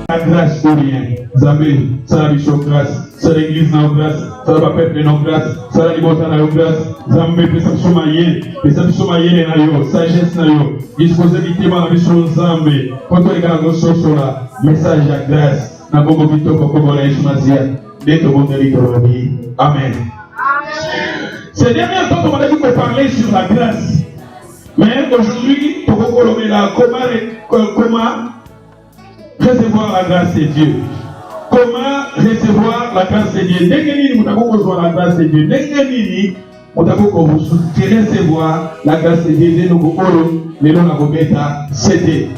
La grâce pour rien. Zambé, ça la mission grâce, ça l'église dans grâce, ça la peuple dans grâce, ça la liberté dans grâce. Zambé, perception maïenne, na yo, sagesse na yo, disponibilité dans la mission Zambé. Quand on regarde nos choses là, message de grâce, na bongo vito pour la Ishmazia, dès que vous avez Amen. Ces derniers temps, on a dit qu'on parlait sur la grâce. Mais aujourd'hui, comment recevoir la grâce de Dieu? Comment recevoir la grâce de Dieu? Nous avons besoin de la grâce de Dieu. Nous avons recevoir la grâce de Dieu. Nous avons c'était.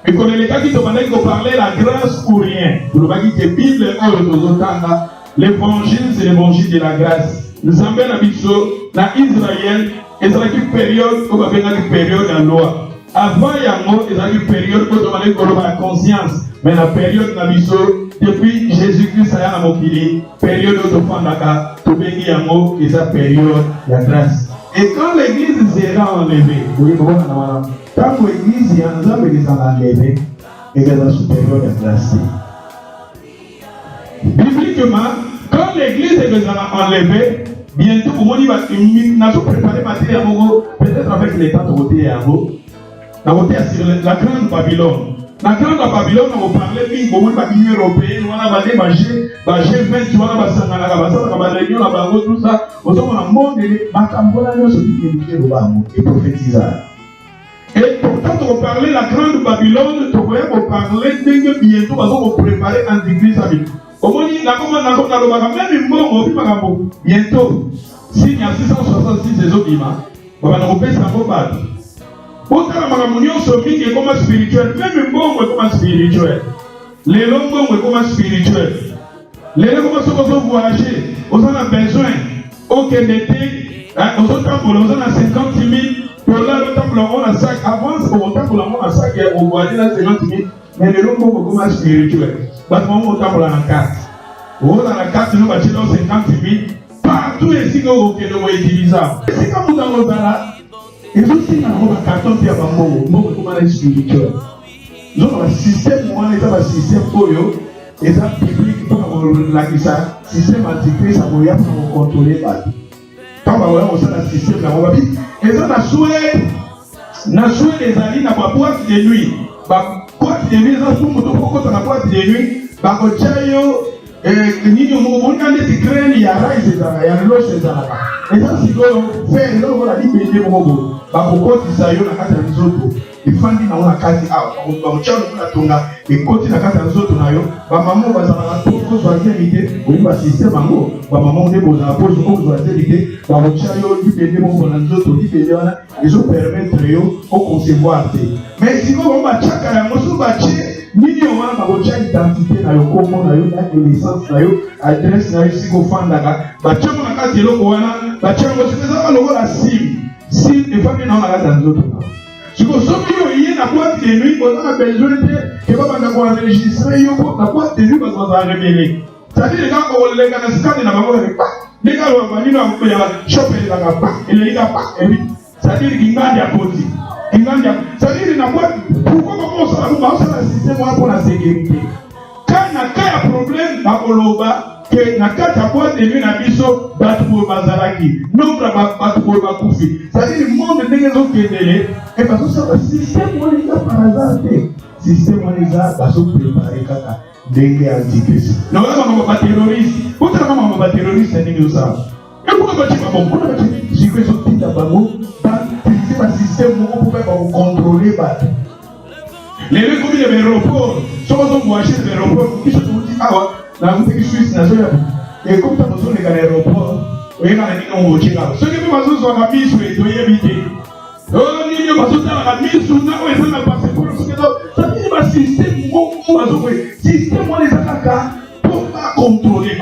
Mais quand les gens qui demandent qu'on parlait la grâce pour rien, vous le voyez que la Bible, l'évangile, c'est l'évangile de la grâce. Nous avons dans Israël, il y a une période où on a une période dans la loi. Avant, il y a une période où on a la conscience. Mais la période dans depuis Jésus-Christ, ça y a une période où on a une période de la grâce. Et quand l'église sera enlevée, quand l'église sera enlevée, il y a une période de grâce. Bibliquement, quand l'église sera enlevée, bientôt, au moment où nous avons préparé matériel, peut-être avec les temps de voter à vous, nous avons sur la grande Babylone. La grande Babylone, on va parler au monde de l'Union européenne, on va aller manger, G20, on va aller tout ça. Nous sommes dans le monde et prophétiser. Et pourtant, on va parler de la grande Babylone, on va parler de bientôt, on va préparer l'Antichrist à lui. Bientôt, s'il y a 666 des autres, on va nous repérer ça pour battre. Autant la communion sophie est comme spirituel, même un bon est comme spirituel. Les longs est comme spirituel. Les longs sont voyager, on a besoin. Aucun été, on a 50 000. Pour là, le temps on a 5 avance, au temps on a 5 on voyage là 50 000. Mais les longs sont comme spirituel. Parce qu'on a autant pour la carte. On a la carte, nous avons 50 000. Partout ici, nous avons utilisé. C'est comme nous avons là. Et aussi, nous avons un carton qui est un spirituel. Nous avons un système, nous avons un système et ça public pour la système antichrist, ça va pour contrôler. Quand on a un système, on va dire, et ça, nous avons des alliés dans la boîte de nuit. La boîte de nuit, ça, pour la boîte de nuit, il y a et ça, c'est que faire la liberté pour vous. Pourquoi tu sais, il faut dire qu'on a quasi et continue à faire les autres. Maman va la vérité, on système maman va la vérité, ils ont permettre de concevoir. Mais si on va nini wana bakocha identité na yo kombo na yo na connaissance na yo adresse na yo siko fandaka bachango na kati eloko wana bachango sipeza lokola sim efami na kati ya nzoto siko soki yo ye na boîte de nuit on a besoin que baba na ko enregistrer yo na boîte de nuit bazo za révéler c'est-à-dire quand on le gana scan na bango le pa deka lo bani na ko ya shopper la ka pa ele ika pa c'est-à-dire kingandi akoti c'est-à-dire na boîte pourquoi on a un système pour la sécurité. Quand il y a un problème, que na kata boîte de nuit na biso batu pour bazalaki nombre batu pour bakufi c'est-à-dire le monde de gens qui est et parce que ça système on les a par hasard système on les a parce que préparer kaka dengue antichrist non on va terroriste pourquoi on va terroriste c'est nous ça et pourquoi tu vas bon pourquoi tu dis que ce petit tabac c'est un système pour contrôler batu. Les gens qui ont des aéroports, ceux qui ont voyagé des aéroports, qui se sont dit, ah ouais, la route qui suisse, et comme tu as besoin de l'aéroport, il y a un nom qui est là. Ceux qui ont besoin de la mise sur les doyers éviter. Oh, ils ont besoin de la mise sur le passeport. Ça veut dire que le système, on les attaque pour ne pas contrôler.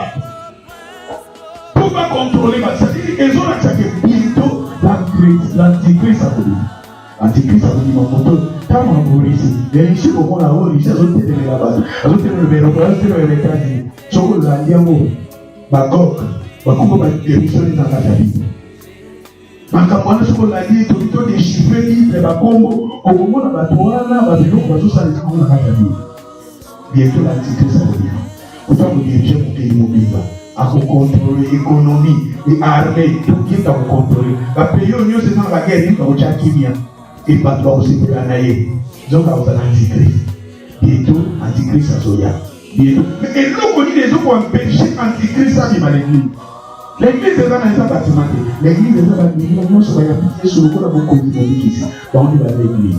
Pour ne pas contrôler, c'est-à-dire qu'ils ont attaqué plutôt l'antichrist à vous. Antichrist a dit mon moto, quand on a ici, il y a ici beaucoup là haut, ici, ils ont été là-bas, ils ont été les États-Unis, ils ont été les Bagok, Bakuko, ils ont été dans la vie. makambo ce qu'on a dit, tout les chiffres, les bakombo, au moment où la batoana, va venir, on va tout ça, les gens, on a bientôt l'antichrist, ça va venir. Autant vous diriger mon pays mobile, à contrôler l'économie, les armées, tout qui est à contrôler. La pays où nous sommes dans la guerre, nous avons qui vient, et pas toi aussi pour l'anaïe. Donc, on va l'antichrist. Bientôt, l'antichrist, ça soya. Bientôt. Mais et nous, on dit les autres qui ont empêché l'antichrist, ça vient à l'église. L'église est dans un bâtiment. L'église est dans un bâtiment. Nous sommes sur le coup de la beaucoup de ici. On est dans l'église.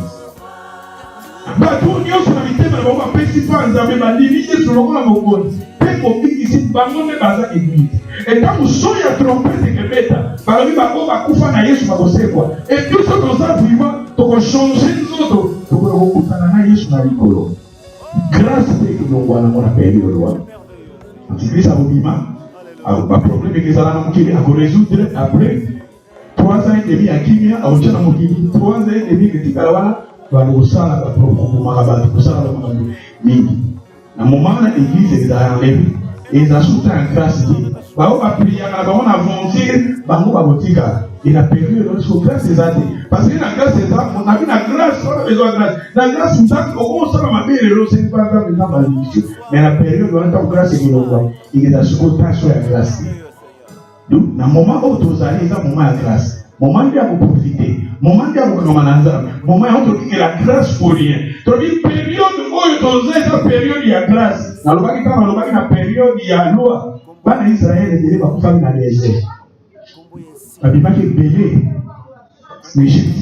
Bato nyonso na mitema na bango apesi mpo nzambe balibisi sur lokola mokoli mpe kobikisi bango nde baza église etango so ya trompete ekebeta balobi bango bakufa na yesu bakosekwa ebiso toza vivant tokochange nzoto tokola kokutana na yesu na likolo grâce mpe elongwa nango na période wana antikrist akobima baproblème ekezala na mokili akorésoudre après 3 ans et demi ya kimia akotia na mokili 3 ans et demi ketikala wana balosala baprokomaka bato kosala bakambo mingi na moment na église ezala enlevé eza souta ya grâce te bao bapriaka na bango na aventure bango bakotikala et la période lorsque grâce eza te parce que na grâce eza monabi na grâce wana besoin grâce na grâce nzambe okosala mabe lelo seni pa nzambe nzambe alibisi mais na période wana ntango grâce ekolongwa ekeza siko tension ya grâce te donc na moment oyo tozali eza moment ya grâce moment nde ya koprofite moment nde ya kokangama na nzambe moment yango tokiki la grâce pour rien tobi période oyo toza eza période ya grâce nalobaki kaka nalobaki na période ya loi bana israele ebele bakufaki na désert babimaki ebele na Egypte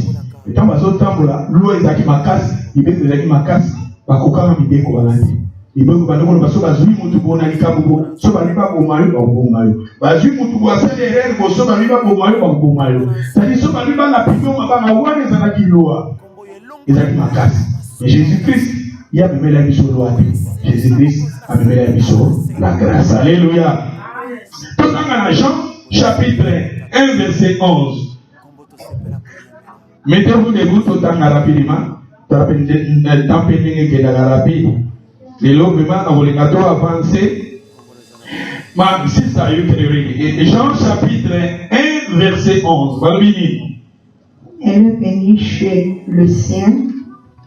ntango bazotambola loi ezalaki makasi mibeko ezalaki makasi bakokanga mibeko balandi mibeko bandeko baso bazwi mutu bona likambo so bali baboma yo baboma yo bazwi mutu bwasali erreur boso bali baboma yo baboma yo c'est-à-dire so bali bana pino mabanga wana ezalaki loi ezalaki makasi mais Jésus-Christ il a même la mission loi Jésus-Christ a même la mission la grâce. Alléluia. Tout dans Jean chapitre 1 verset 11. Mettez-vous debout tout en rapidement. Les lots vraiment dans le gâteau avancé. Jean chapitre 1 verset 11. Elle est venue chez le sien,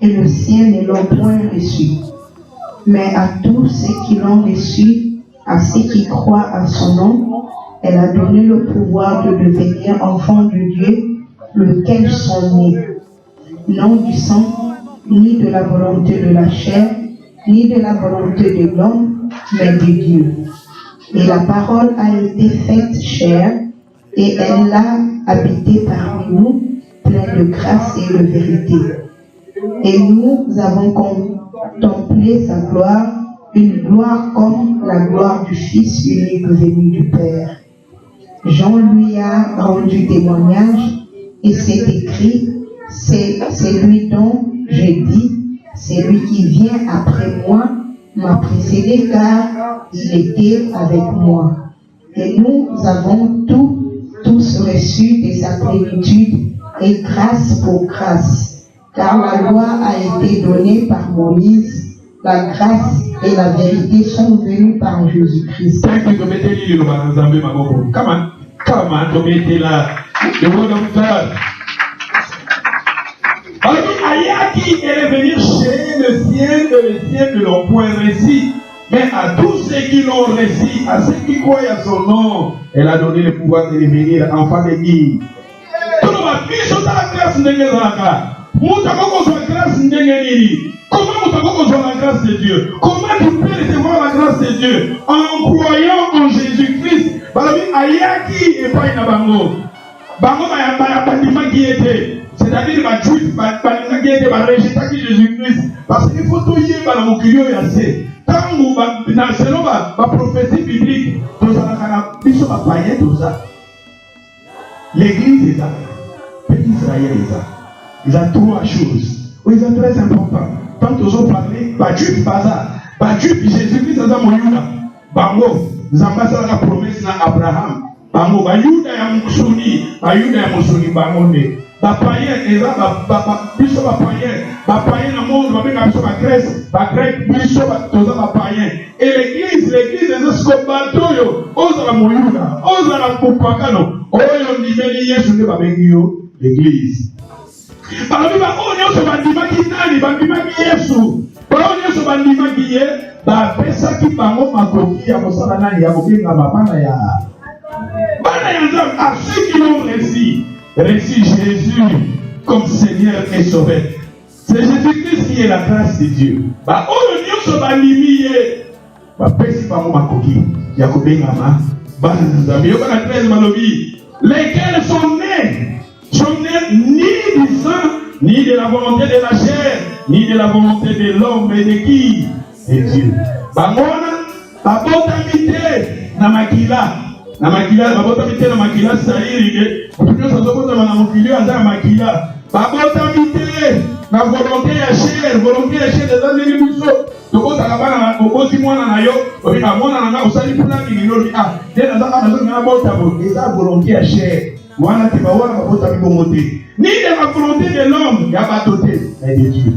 et le sien ne l'ont point reçu. Mais à tous ceux qui l'ont reçu, à ceux qui croient à son nom, elle a donné le pouvoir de devenir enfants de Dieu, lesquels sont nés, non du sang, ni de la volonté de la chair, ni de la volonté de l'homme, mais de Dieu. Et la parole a été faite chair, et elle a habité parmi nous, pleine de grâce et de vérité. Et nous avons contemplé sa gloire, une gloire comme la gloire du Fils unique venu du Père. Jean lui a rendu témoignage, et c'est écrit, c'est lui dont j'ai dit, c'est lui qui vient après moi, m'a précédé car il était avec moi. Et nous avons tous reçu de sa plénitude et grâce pour grâce, car la loi a été donnée par Moïse, la grâce et la vérité sont venues par Jésus-Christ. Come on, mettez là le word of God. Alors, Ayaki est venu chez le ciel et le ciel ne l'ont point reçu. Mais à tous ceux qui l'ont reçu, à ceux qui croient à son nom, elle a donné le pouvoir de devenir enfant de Dieu. Tout le monde, biso ta grâce ndenge zaka. Mutakoko soit grâce ndenge nini? Comment mutakoko soit la grâce de Dieu? Comment tu peux recevoir la grâce de Dieu? En croyant en Jésus-Christ. Balobi ayaki et pas na bango. Bango ba bandima qui était. C'est-à-dire ba juif ba bandima qui était ba rejeter Jésus-Christ parce qu'il faut tout yeba na mokilio ya se. Tango ba na selon ba prophétie biblique, to ça kana biso ba païen tout ça. L'église est là. Petit Israël est là. Ils ont 3 choses. Oui, ils sont très importants. Tant qu'ils ont parlé, ba juif baza, ba juif Jésus-Christ ça moyuna. Bango Zamba la promesse na Abraham. bango bayuda ya musuni bango ne bapayen eza biso bapayen na monde babenga biso bagrec biso toza bapayen et l'église eza siko bato oyo ozala moyuda ozala mopakano oyo ndimeli yesu nde babengi yo l'église. balobi baoyo nyonso bandimaki nani bandimaki yesu baoyo nyonso bandimaki ye bapesaki bango makoki ya kosala nani ya kobengama bana ya nzambe. À ceux qui ont reçu Jésus comme Seigneur et Sauveur, c'est Jésus-Christ qui est la grâce de Dieu. Oyo nyonso bandimi ye bapesi bango makoki ya kobengama bana ya nzambe. Yoka 13 balobi lesquels sont nés ni du sang, ni de la volonté de la chair, ni de la volonté de l'homme, mais de qui? De Dieu. Bangona, babotami te na makila. Babotami te na makila sairi. Mutu nyonso azobotama na mokili aza na makila. Babotami te na volonté ya chair. Volonté ya chair eza ndenge biso. Tokotaka bana na kokosi mwana na yo. Obi mwana na nga osali plani ngiloli. Nde nazongana botamo. Eza volonté ya chair. Wana te bawana babotami bongo te. Ni de la volonté de l'homme ya bato te, mais de Dieu.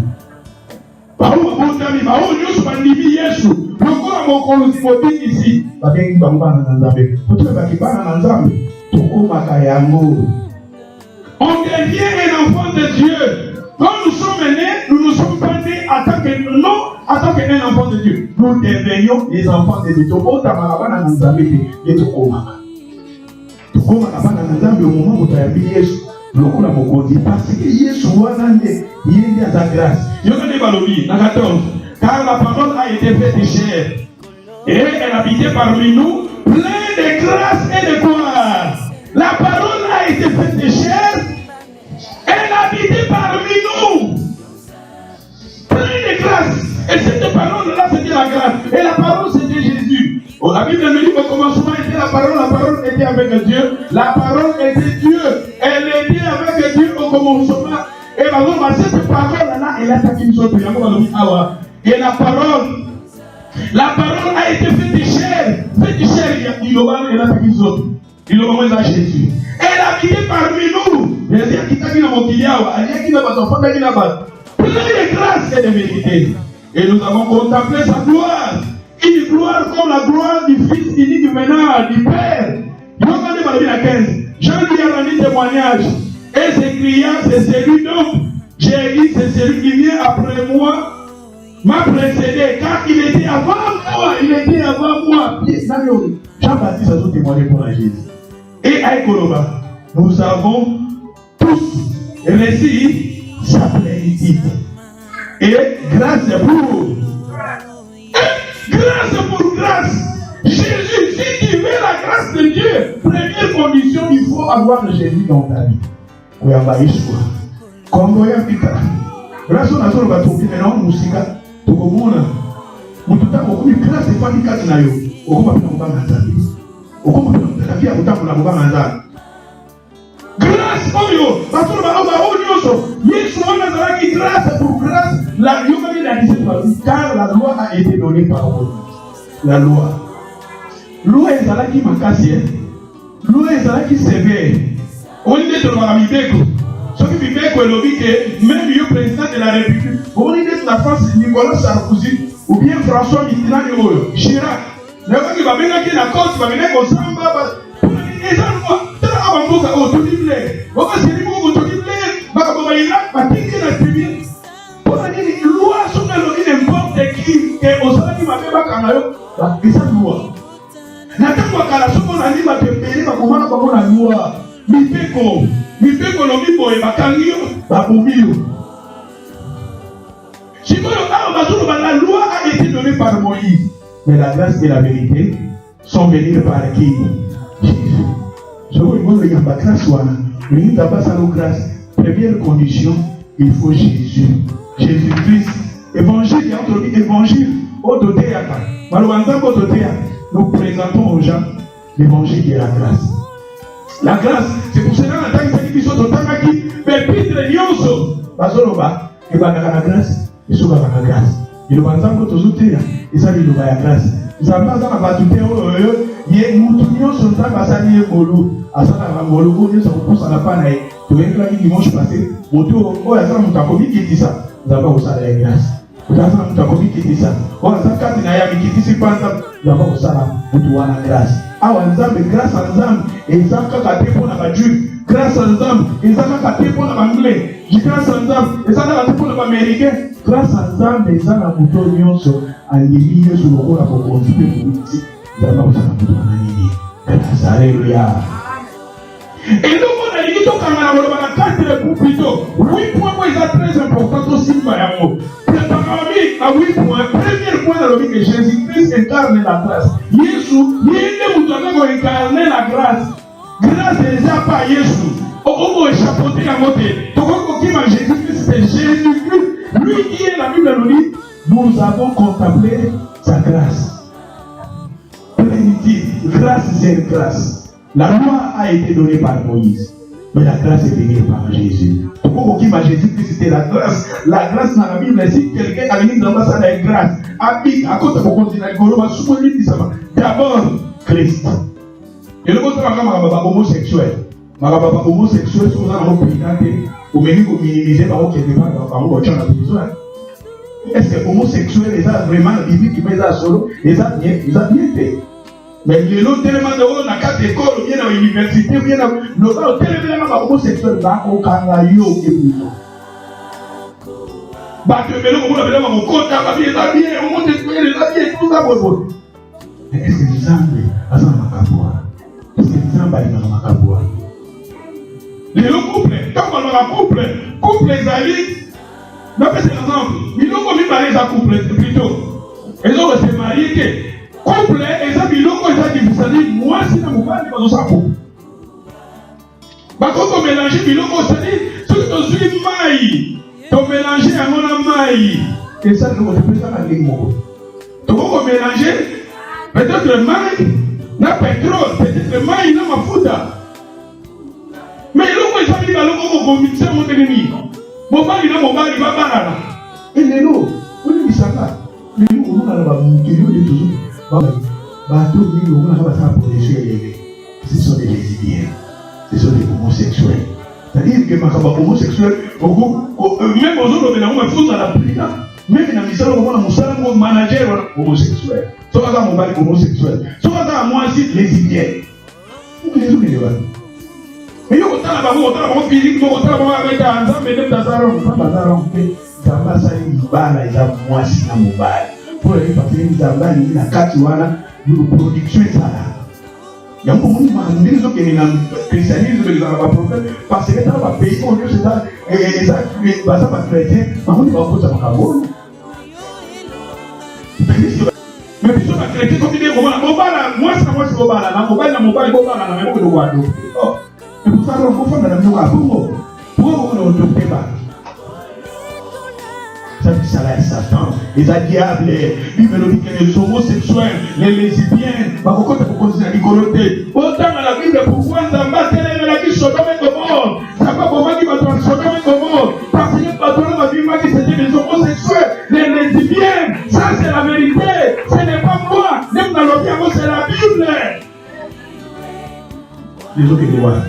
Baoyo babotami, baoyo nyonso bandimi Yesu. Lokola mokolosi mobiki ici. Babengi bango bana na Nzambe. Totobaki bana na Nzambe. Tokomaka yango. On devient un enfant de Dieu. Quand nous sommes nés, nous ne sommes pas nés en tant qu'un enfant de Dieu. Nous devenions des enfants de Dieu. Tokotama bana na Nzambe te, ye tokomaka. Tokomaka bana na Nzambe au moment où toyabi Yesu. Lokola mokonzi parce que Yesu wana nde yende sa grâce. Yokande balobi na 14. Car la parole a été faite chair et elle habitait parmi nous, plein de grâce et de gloire. La parole a été faite chair, elle habitait parmi nous, plein de grâce. Et cette parole-là, c'était la grâce. Et la parole, c'était Jésus. La Bible nous dit qu'au commencement était la parole était avec Dieu. La parole était Dieu. Elle était avec Dieu au commencement. Et cette parole-là, elle a attaqué une autre. Et la parole a été faite chair. Faite chair, il a attaqué une autre. Il a envoyé à Jésus. Elle habitait parmi nous. Elle a dit qu'il y a plein de grâce et de vérité. Et nous avons contemplé sa gloire. Une gloire comme la gloire du Fils unique venant du Père. Il va parler dans la 15. Jean lui a rendu témoignage. Et s'écria, c'est celui dont j'ai dit, c'est celui qui vient après moi, m'a précédé, car il était avant moi. Jean-Baptiste a tout témoigné pour la Jésus. Et à Ekoloba, nous avons tous reçu sa plénitude. Et grâce pour grâce. Jésus, si tu veux la grâce de Dieu, première condition, il faut avoir Jésus dans ta vie. Oyabaishwa. Kongo ya vita. Grâce à notre batuki maintenant musika tukomona. Mututa kokumi grâce de famille kati na yo. Okoma pina kubanga nzambe. Okoma pina kafia kutamula kubanga nzambe. Grâce oyo, bato ba nyonso. Yesu wana zalaki grâce pour grâce. La yomani la discipline car la loi a été donnée par vous. La loi. Loi ezalaki makasi. Loi ezalaki sévère. On est dans la Mibeko. Ce qui Mibeko est logique, même le président de la République, on est dans la France, Nicolas Sarkozy, ou bien François Mitterrand, Chirac. Le gars qui va venir à la côte, va venir au Samba, les gens, tout le monde, tout le monde, c'est lui qui tout le monde, pour la loi sur n'importe qui, et au salaire qui m'a fait, c'est une loi. N'attends pas qu'à la seconde année, va te payer, va commencer à la loi. Mipeko no mipo e bakangio babumio. La loi a été donnée par Moïse, mais la grâce et la vérité sont venues par qui? Jésus. Je veux dire que la grâce n'a pas sa grâce. Première condition, il faut Jésus. Jésus-Christ. Évangile, il y a entre évangile, nous présentons aux gens l'évangile de la grâce. La grâce, c'est pour cela que nous avons dit mais Peter Nyonso, Bazoloba, et la grâce, et sur la grâce. Il va entendre que tous les autres, et ça, il va la grâce. Zamba za batute oyo ye mutu nyonso nzambe asali ye ngolu asalaka ngolu oyo nyonso akopusana mpa na ye toyebelaki dimanche passé motu oyo asala moto akomikitisa nzambe akosala ye grâce moto asala moto akomikitisa oyo aza kati na ye amikitisi mpa nzambe nzambe akosala motu wana grâce awa nzambe grâce ya nzambe eza kaka te mpo na bajuif grâce ya nzambe eza kaka te mpo na banglais grâce ya nzambe eza kaka te mpo na baaméricain grâce ya nzambe eza na moto nyonso alimi yesu lokola bokonzi mpe boliti nzambe akosala moto wana nini grâce alleluya eloko nalingi tokanga na koloba na 4 plutôt 8 points mo eza très important tosimba yango préparami à 8 points premier point nalobi que Jésus-Christ incarne la grâce yesu ye nde moto aza koincarne la grâce grâce eza pa yesu okomo échappote yango te tokoki kokima Jésus-Christ c'est Jésus-Christ lui qui est la Bible nous dit nous avons contemplé sa grâce plénitude grâce c'est une grâce. La loi a été donnée par Moïse, mais la grâce est venue par Jésus. Pourquoi Jésus-Christ c'était la grâce? La grâce dans la Bible, si quelqu'un a venu dans la salle de grâce, à cause de mon continent, d'abord Christ. Et le côté de homosexuel, homosexuel, si vous avez un présenté, vous venez vous minimiser par quelque part, par votre champ de besoin. Est-ce que homosexuel, les a vraiment la Bible qui met ça solo, les a bien fait. Mais les autres tellement de haut, dans 4 écoles, bien dans l'université, bien dans le tellement homosexuel, bah, au Canada, au Québec. Bah, tu veux le dire, mon compte, ta vie est bien, homosexuel, les habits, tout ça, bon. Mais est-ce que les hommes, ils ont un macabois? Est-ce que les hommes, ils ont un macabois? Les couples, quand on a un couple, les amis, non, mais c'est l'exemple. Ils ont commis par les couple, plutôt. Ils ont resté mariés. Couple, et ça, biloko, et ça, dit, moi, si je ne pas dans un couple. Quand on mélange biloko, ça dit, ce que tu suis maï, tu mélanges à mon maï. Et ça, je ne peux pas la ligne. Tu peux mélanger, peut-être maï, na pétrole, peut-être maï, na mafuta. Mais l'eau, ça dit, l'eau, on mixe mon ennemi. Mon mari, mon mari, va banana. Et l'eau, on dit ça là. L'eau, on a la toujours. Ce sont des lesbiennes, ce sont des homosexuels. C'est-à-dire que les homosexuels, même aux autres, on a la prière. Même dans les salons, on a un manager homosexuel. Soit on a un homosexuel. Soit on a un lesbienne. Vous les oubliez. Mais il y a autant de physique, autant de avec un ensemble, mais même dans un rond, ça va s'allumer, il y a moi si dans mon bail. Pour les partenaires d'Amban, il y a 4 jours, nous production ça là. Il y a beaucoup de gens qui sont dans le christianisme, qui ont un problème, parce que dans le pays, on dit ça, et ça, ça va chrétien, on va poser ça à bon. Mais puis, les chrétiens, comme ils disent, moi, c'est mobile, mais on va le oh, et pour ça, on va faire la même chose. Pourquoi on ne le fait pas? Ça là, Satan, les diables, les homosexuels, les lesbiennes, pour continuer à rigoloter. Autant dans la Bible, pourquoi Zamba, c'est la vie Sodome et Gomorrhe. Zamba, pourquoi il va dans Sodome et Gomorrhe? Parce que patron m'a dit que c'était les homosexuels, les lesbiennes. Ça, c'est la vérité. Ce n'est pas moi. Même dans le Bible, c'est la Bible. Les autres qui les voient.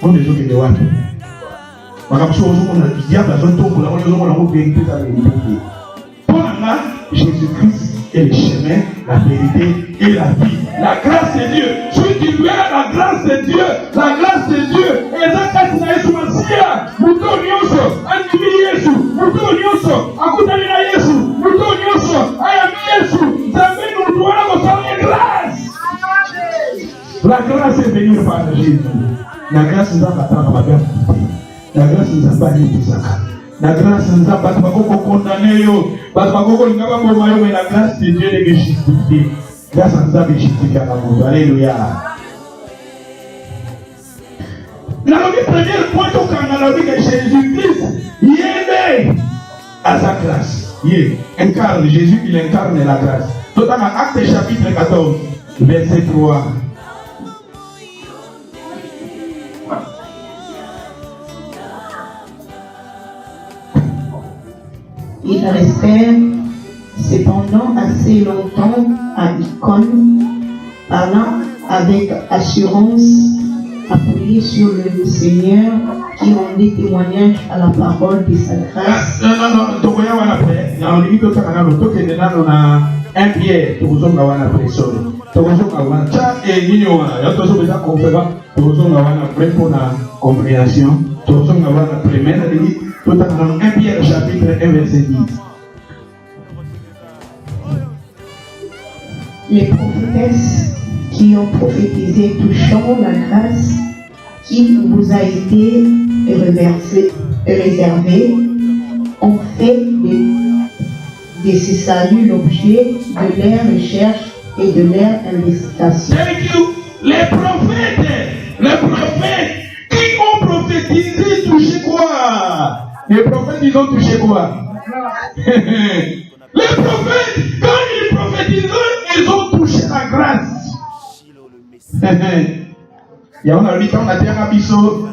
On les autres qui les voient. Jésus-Christ est le chemin, la vérité et la vie. La grâce de Dieu. Celui qui veut la grâce de Dieu, la grâce de Dieu. Et ça, c'est la Jésus Massia. Mouton Nyoso, Animi Yesu, Mouton Nyoso, Akutani na Yesu, Mouton Nyoso, Ayami Yesu. Zambe nous doit la grâce. La grâce est venue par Jésus. La grâce nous a battu à ma bien. La grâce nous a battu à la grâce nous a battu à condamner. Mais la grâce de Dieu est justifiée. Grâce nous a justifié à la monde. Alléluia. Dans le premier point, dans la vie de Jésus-Christ, il est né à sa grâce. Il incarne, Jésus, il incarne la grâce. Tout dans Actes chapitre 14, verset 3. Ils restèrent cependant pendant assez longtemps à Icône, parlant avec assurance, appuyé sur le Seigneur, qui rendait témoignage à la parole de sa grâce. Un Pierre, tu vous en avez un pression. Tu vous en avez un chat et l'ignorant. Il y a toujours des conférences. Tu vous en avez un prêt pour la compréhension. Tu vous en avez un première. Tout en 1 Pierre chapitre 1 verset 10. Les prophétesses qui ont prophétisé touchant la grâce qui vous a été réservée ont fait de ces saluts l'objet de leur recherche et de leur investigation. Les prophètes qui ont prophétisé touché quoi? Les prophètes ils ont touché quoi? Les prophètes quand ils prophétisent ils ont touché la grâce. Il y a un temps la terre abisso.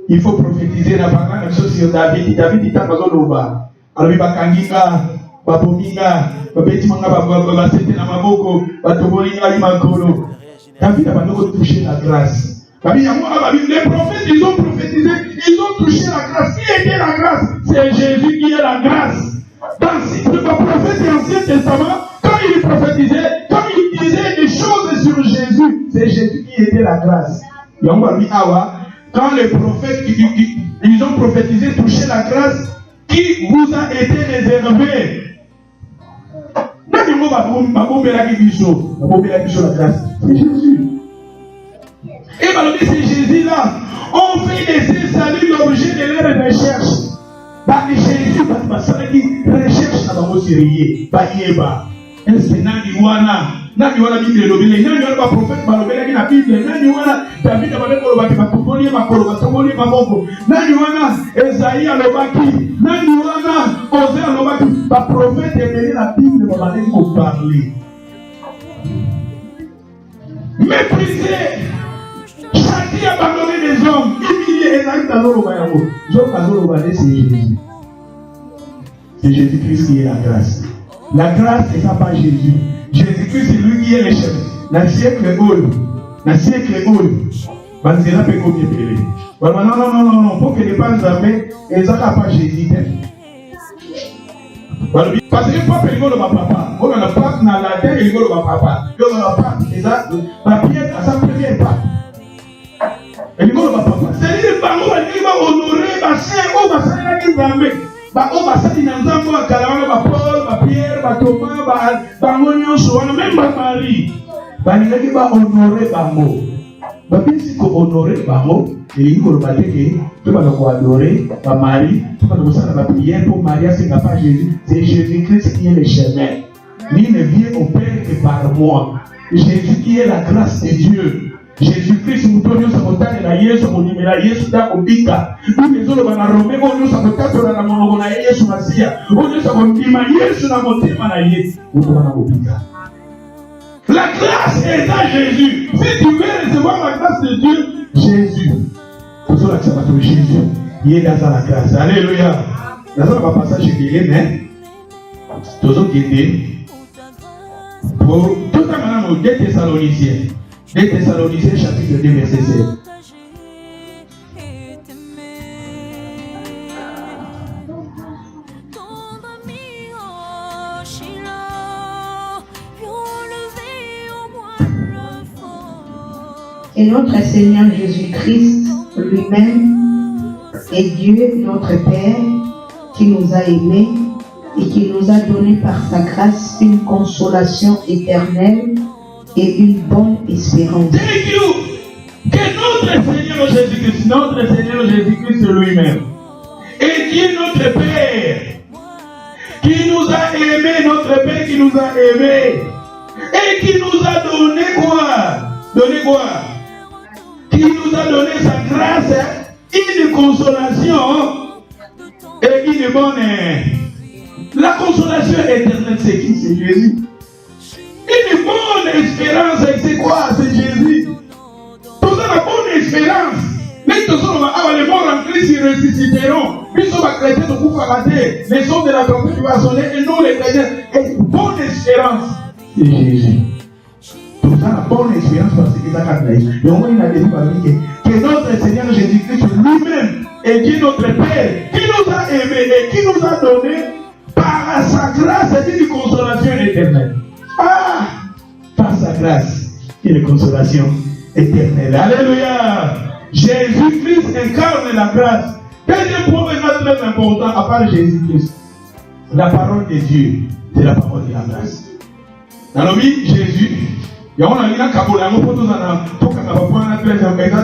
Il faut prophétiser la parole sur David. David dit à Bazoloba. Alors il va kanginga, babominga, babetimanga, babasete na maboko, batobolinga imakolo. David a pas touché la grâce. Les prophètes ils ont prophétisé, ils ont touché la grâce. Qui était la grâce? C'est Jésus qui est la grâce. Dans le prophète de l'Ancien Testament, quand il prophétisait, quand il disait des choses sur Jésus, c'est Jésus qui était la grâce. Quand les prophètes ils ont prophétisé toucher la grâce qui vous a été réservée. C'est Jésus. Et c'est Jésus là. On fait de ces saluts l'objet de leur recherche. Jésus recherche na bango sérieux. Est-ce que nani wana Bible lobile nani wana prophète balobelaki na Bible nani wana David balobaki bakoponi makolo batongoli maboko nani wana Esaïe alobaki nani wana Osée alobaki ba prophète ebele na Bible babaleki ko parler. Mépriser, châtier, abandonner les hommes, humilier et aller dans l'eau. C'est Jésus-Christ qui est la grâce. La grâce, c'est ça, pas Jésus. Jésus-Christ, c'est lui qui est le chef. Dans le siècle old, Banzera peut combien péler. Non, pour que les pas jamais, ils n'ont pas Jésus. Parce que papa il va papa, on a pas dans la terre il va papa, il va pas, la pierre à sa première part. Il va papa. C'est-à-dire il va honorer ma sœur, oh ma sœur qui va me, oh ma sœur qui n'a pas moi Calama, ma Paul, ma Pierre, ma Thomas, ma Monion, même ma Marie, il va honorer ma mot. Si vous honorez Bango, et il faut que tu vas adorer ta Marie, tu vas faire la prière pour Marie, c'est pas Jésus, c'est Jésus-Christ qui est le chemin. Il ne vient au Père que par moi. Jésus qui est la grâce de Dieu. Jésus-Christ, nous donnons sa montagne, la Yesu, mon numéro, la Yesu, la Obika. Nous les autres, on a romé, on nous a monté sur la montagne, on a Yesu, Massia. On nous a monté, Yesu, la montagne, on a Yesu, on a Obika. La grâce est à Jésus. Si tu veux recevoir la grâce de Dieu, Jésus. Pour cela que ça va être Jésus. Il est dans la grâce. Alléluia. Dans un passage qui est, mais toujours qui était pour tout un moment, 2 Thessaloniciens. 2 Thessaloniciens, chapitre 2, verset 7. Et notre Seigneur Jésus-Christ lui-même est Dieu, notre Père, qui nous a aimés et qui nous a donné par sa grâce une consolation éternelle et une bonne espérance. Thank you. Que notre Seigneur Jésus-Christ lui-même est Dieu, notre Père, qui nous a aimés, notre Père qui nous a aimés et qui nous a donné quoi? Donné quoi? Qui nous a donné sa grâce, une consolation et une bonne. La consolation éternelle, c'est qui? C'est Jésus. Une bonne espérance, c'est quoi? C'est Jésus. Pour ça, la bonne espérance, Mais tous les morts en Christ, ils ressusciteront. Puis sont les chrétiens de pouvoir rater. Les sons de la trompette va sonner et nous les chrétiens. Et bonne espérance, c'est Jésus. Tout ça, la bonne espérance parce qu'il a gagné. Et au moins, il a dit que notre Seigneur Jésus-Christ lui-même est Dieu notre Père, qui nous a aimés et qui nous a donné par sa grâce une consolation éternelle. Ah, par sa grâce, une consolation éternelle. Alléluia. Jésus-Christ incarne la grâce. Deuxième point très important, à part Jésus-Christ, la parole de Dieu, c'est la parole de la grâce. Dans le vie, Jésus, il y a un kabola,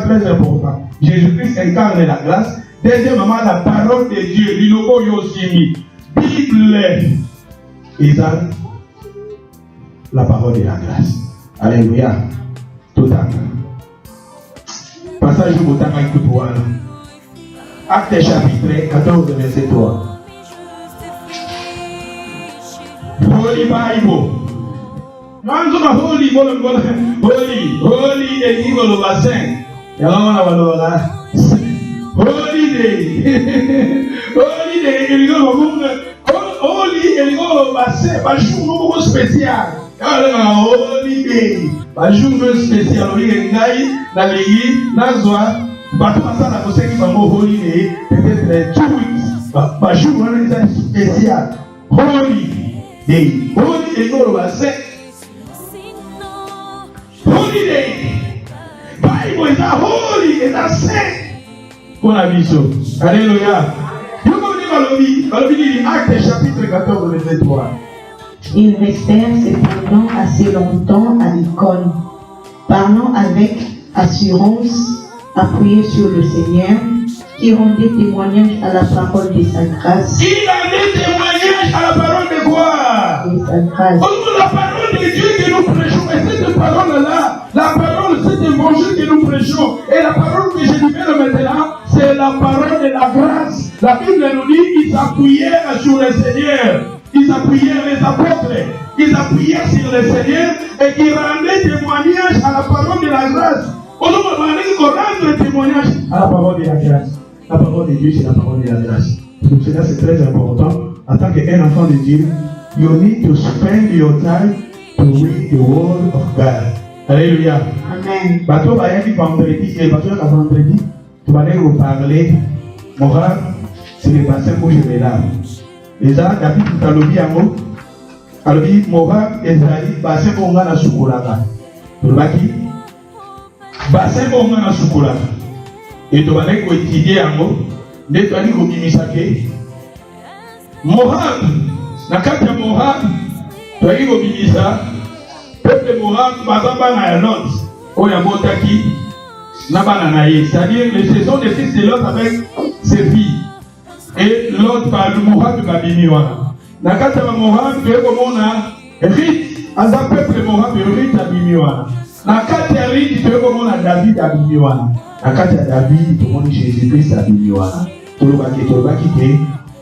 très important. Jésus-Christ incarne la grâce. Deuxièmement, la parole de Dieu, l'iloko yosimi, Bible, et ça, la parole de la grâce. Alléluia. Tout à fait. Passage au temps écoute voilà. Acte chapitre 14, verset 3. Holy Bible. Holy, holy, et Bible au bassin. Holy day. Holy day, il y a holy, il y a bassin. Pas jour spécial. Holy day. Pas jour spécial. Il y a Nazwa, holy day, peut-être 2 weeks. Pas jour spécial. Holy day. Holy day, il bassin. Holy day. Bible is a holy, is a saint. Pour la vision. Alléluia. Acte chapitre 14, verset 3. Ils restèrent cependant assez longtemps à l'icône, parlant avec assurance, appuyés sur le Seigneur, qui rendait témoignage à la parole de sa grâce. Il rendait témoignage à la parole de quoi? De sa grâce. La parole de Dieu que nous prêchons, et cette parole-là, la parole, cet évangile que nous prêchons, et la parole que je libère maintenant, c'est la parole de la grâce. La Bible nous dit qu'ils appuyèrent sur le Seigneur. Ils appuyèrent les apôtres. Ils appuyèrent sur le Seigneur et qui rendaient témoignage à la parole de la grâce. Aujourd'hui, on va rendre témoignage à la parole de la grâce. La parole de Dieu, c'est la parole de la grâce. Donc cela, c'est très important. En tant qu'un enfant de Dieu, you need to spend your time to read the word of God. Alléluia. Amen. Bateau va y aller vendredi, et bateau va vendredi, tu vas aller vous parler. Moral, c'est le bassin où je vais là. Les gens, David, tu as lobby à moi. Alors, moral, Israël, bassin où on a la soukoulaka. Tu vas qui? Bassin où on a la soukoulaka. Et tu vas aller étudier à moi. Tu vas aller au Bimisake. Moral, la carte de moral, tu vas aller au Bimisa. Peuple moral, Bazamba na Yalot, Oyabotaki, Nabananaye. C'est-à-dire, ce sont des fils de Lot avec ses filles. Et l'autre par le moral de Babimiwana. Nakata moral, tu es comme on a rite, à un peuple moral de rite à Bimiwana. Nakata rite, tu es comme on a David à Bimiwana. Nakata David, tout le monde Jésus-Christ à Bimiwana. Tout le monde qui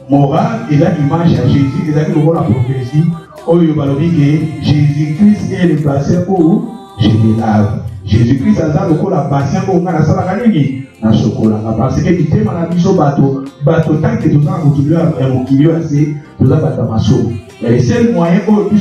moral, il a l'image à Jésus, il a dit la prophétie. Jésus-Christ est le bassin où je me lave. Jésus-Christ a dit que le bassin où on a la salle à gagner. Parce que tu t'aimes à la biso bateau. Bateau, tant que tu as continué à m'occuper assez, tu as battu ma sauve. Mais le seul moyen où tu as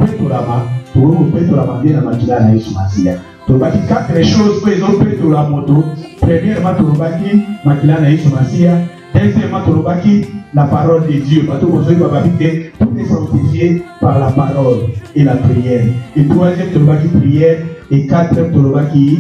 fait la main, tu as fait la main bien à la machine à Ismaïla. Tu as fait 4 choses pour les autres fait la moto. Premièrement, tu as fait la machine à Ismaïla. Deuxièmement, tu as fait la parole de Dieu. Parce que vous savez, tout est sanctifié par la parole et la prière. Et troisième, tu as fait prière. Et quatrième, tu as fait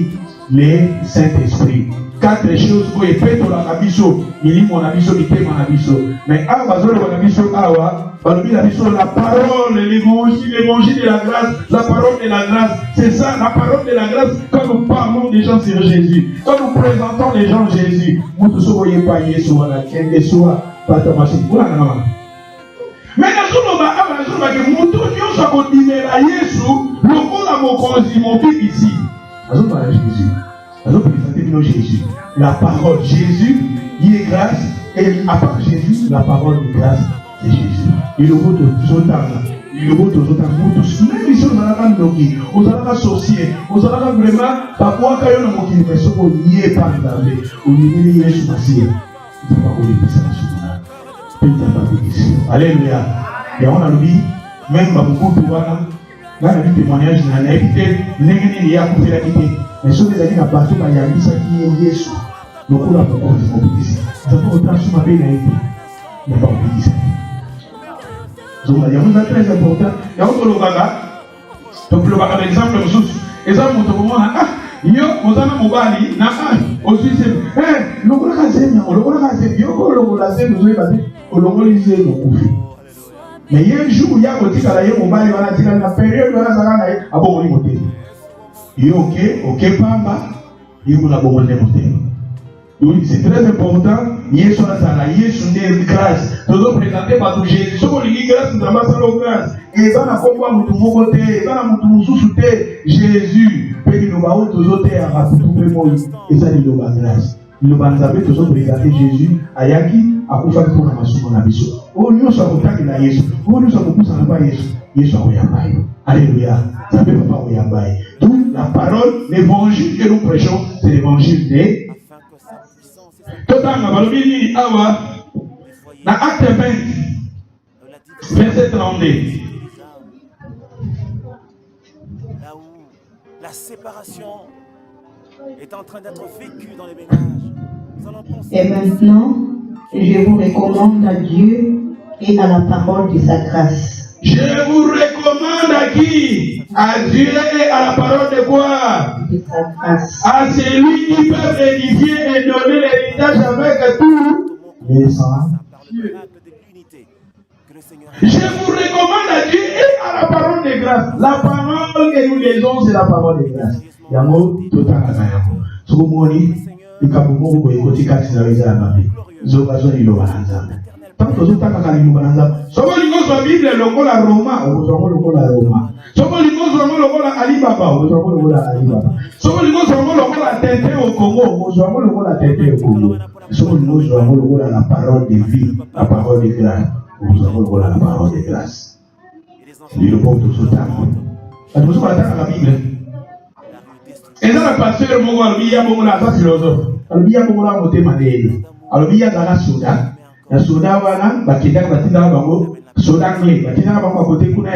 le Saint-Esprit. 4 choses pour les faire dans la biso. Il dit mon abisso, il fait mon abisso. Mais à Bazol, mon abisso, la parole, l'évangile de la grâce, la parole de la grâce. C'est ça, la parole de la grâce. Quand nous parlons des gens sur Jésus, quand nous présentons les gens Jésus, nous ne sommes pas Jésus, la soit pas ta machine. Mais nous sommes Jésus. La parole, Jésus, il est grâce, et à part Jésus, la parole de grâce, c'est Jésus. Il est au bout de tout temps. lilobo tozota mutu même ici ozalaka ndoki ozalaka sorcier ozalaka vraiment bakwaka yo na mokili mais soko ye pa nzambe olingeli yesu masiye nzambe akolekisa basukuna mpe nzambe akolekisi alleluya yango nalobi même bamokutu wana ngai nabi témoignage na nayebi te ndenge nini ye akufelaki te mais soki ezali na bato bayambisaki ye yesu lokola mokonzi mobikisi nzambe otala so mabe na ye te nzambe akobikisa yango eza très important yango tolobaka na exemple mosusu eza moto komona yo oza na mobali na ozwi zemi lokolaka zemi yango lokolaka zemi yoko olokola zemi ozoyeba te olongoli zemi okufi mais ye jour ya kotikala ye mobali wana atikali na période wana azalaka na ye abongoli motema yo oke pamba ye kuna abongoli nde motema. Oui, c'est très important. Yesu azala, Yesu nde grâce. Tozo présenter bato Jésus. Soko lingi grâce nzamba salo grâce. Eza na kombo mutu moko te, eza na mutu mususu te. Jésus. Pe liloba o tozo te ya bakutu pe moi. Eza liloba grâce. Liloba nzambe tozo présenter Jésus ayaki akufa pour na masumo na biso. O nyonso akotaki na Yesu. O nyonso akokusa na ba Yesu. Yesu akoyamba yo. Alléluia. Nzambe papa akoyamba yo. Donc la parole, l'évangile que nous prêchons, c'est l'évangile de Totanga balobini awa na acte 20 verset 32. Là où la séparation est en train d'être vécue dans les ménages. Et maintenant, je vous recommande à Dieu et à la parole de sa grâce. Je vous recommande à qui? À Dieu et à la parole de quoi? De sa grâce. À celui qui peut édifier et donner l'héritage avec tout les saints. Je vous recommande à Dieu et à la parole de grâce. La parole que nous lisons, c'est la parole de grâce. Yango totanga yango. Sokomoni ikabumo ko ekoti kasi na weza na mbi. Zobazo ni lo bananza. Tanto zotanga kali lo bananza. Somo lingozo Bible lokola Roma, ozo lokola Roma. Somo lingozo lokola Alibaba, ozo lokola Alibaba. Somo lingozo lokola Tete au Congo, ozo lokola Tete au Congo. Somo lingozo lokola la parole de vie, la parole de grâce. Ozo lokola la parole de grâce. C'est le bon tout zotanga. Atozo batanga la Bible. Et là, le pasteur Mongo Albiya Mongo la philosophe. Albiya Mongo la motema ndele. Albiya la soda. La soda wana bakenda batinda bango soda anglais. Batinda bango côté kuna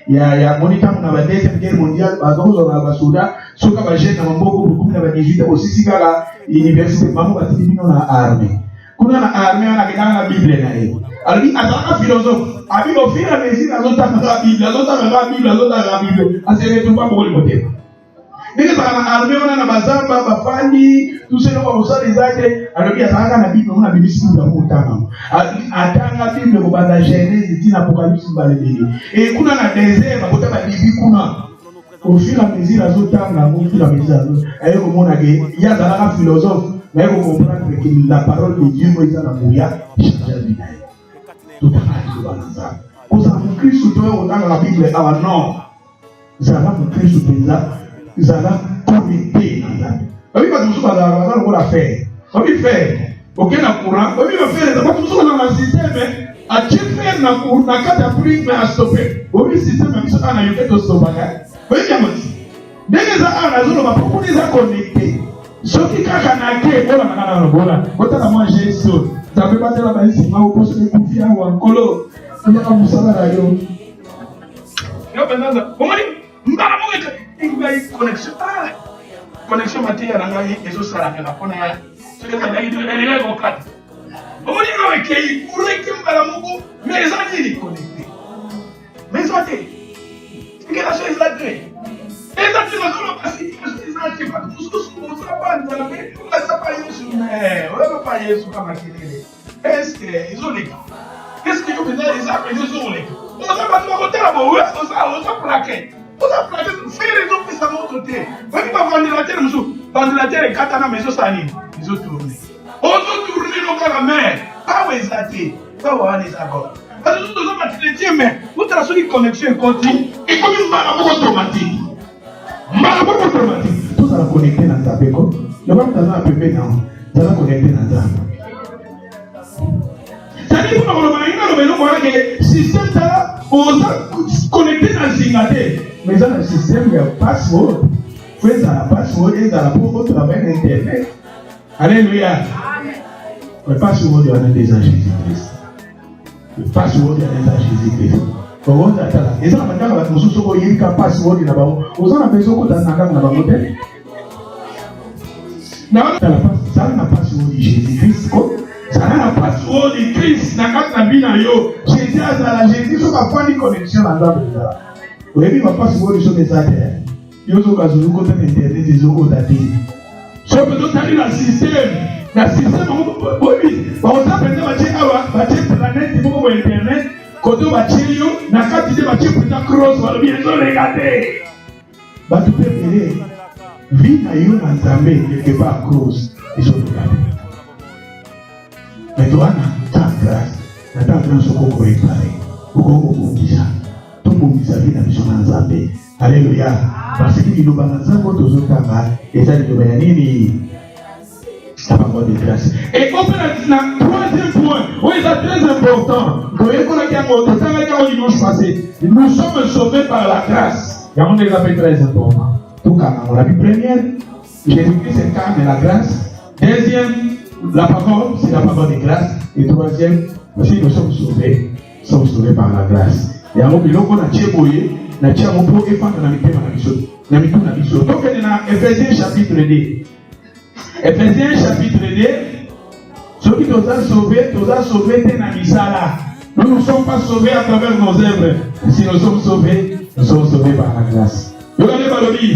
ya monitor na ba deuxième guerre mondiale bazozo na ba soda soka ba jeune na maboko beaucoup na ba 18 aussi kala université bango batindi bino na armée. Kuna na armée wana kidanga na Bible na yeye. Albi ataka philosophe. Abi ofira mesina azotaka la Bible, azotaka la Bible. Asere tu pas pour le côté. Dès que armée on a na bazamba bafandi tout ce qu'on va les actes alors qu'il y a na Bible on a bible si nous avons tanga atanga Bible ko banda Genèse dit Apocalypse balebele et kuna na désert bakota ba bibi kuna au fur et à mesure azotanga au fur et à mesure ayo ko mona ke ya zalaka philosophe mais ko comprendre que la parole de Dieu moi ça na moya changer la vie tout à fait balanza ko ça pour Christ to on a la Bible ah non ça va pour Christ penza ils allaient connecter dans la vie. Oui, parce que nous sommes dans la faire. Oui, faire. Ok, na courant. Oui, mais faire. Parce que nous sommes dans le système. À qui faire na courant, na carte à plus, mais à stopper. Oui, le système, mais nous sommes dans le fait de stopper. Oui, bien dit. Dès que ça a raison, on va beaucoup les connecter. Ceux qui kakanake, voilà, na voilà. Quand on a mangé ça, ça peut pas être la base. C'est ma opposition de confiance ou en colo. On va vous savoir là, yo. Yo, maintenant, comment dit? Connexion connexion matérielle na ngai ezosala na pona ya soki na ngai elele kokata omoni na ekei ureke mbala moko mais eza nini connecté mais eza te que la chose là te eza te na solo pasi eza te pas mususu mosala banza mais eza pas Yesu mais on pas Yesu kama kilele est-ce que izoleka qu'est-ce que yo beza eza pe ezoleka on va pas te kotela bo on ça plaquer. Vous avez plaqué, faites les autres qui sont de l'autre côté. Vous avez pas ventilateur, monsieur. Ventilateur est katana, mais ils ont sani. Ils ont tourné. Ils ont tourné dans la mer. Pas où ils ont pas où ils ont parce que nous devons ventilateur, mais vous avez la connexion continue. Et comme une marabout automatique. Marabout automatique. Tout ça va connecter dans ta béco. Le monde dans un peu non. Ça va connecter dans ta. Ça dit que nous avons le système là. on a connecté dans le zingate. Mais dans le système, il y a password. Vous faites la password et dans la pour travailler Internet. Alléluia. Le password, il y en a déjà Jésus-Christ. Le password, il y en a déjà Jésus-Christ. Et ça, on a un password là-bas. On a besoin de ça n'a pas password de Jésus-Christ. Ça n'a pas password de Christ. Jésus a la Jésus, ça n'a pas de connexion là-dedans. Vous avez ma password de des affaires. Il y a des gens qui ont internet, des gens qui ont daté. Sauf que nous avons le système. Le système, on a appelé la planète, il faut internet. Quand on va chez eux, on a dit que on a cross, on a bien regardé. Bah, tu peux faire. Vie n'a eu un entamé quelque part cross, ils ont regardé. Mais toi, ta grâce, ce qu'on peut réparer. Pourquoi on dit ça? Tout le monde dit ça, vie n'a mission entamé. Alléluia. Parce qu'il nous balance un peu aux autres et ça nous dit la parole de grâce. Et on peut le troisième point, oui, c'est très important. Nous sommes sauvés par la grâce. Il y a un exemple très important. Tout cas, la vie première, Jésus-Christ incarne la grâce. Deuxième, la parole, c'est la parole de grâce. Et troisième, si nous sommes sauvés par la grâce. Et alors, il y a un tchéboye, na tia mopo efanga na mitema na biso na mitu na biso. Donc dans Ephésiens chapitre 2. Ephésiens chapitre 2. Ceux qui nous ont sauvés dans misala. Nous ne sommes pas sauvés à travers nos œuvres. Si nous sommes sauvés par la grâce. Regardez Balobi.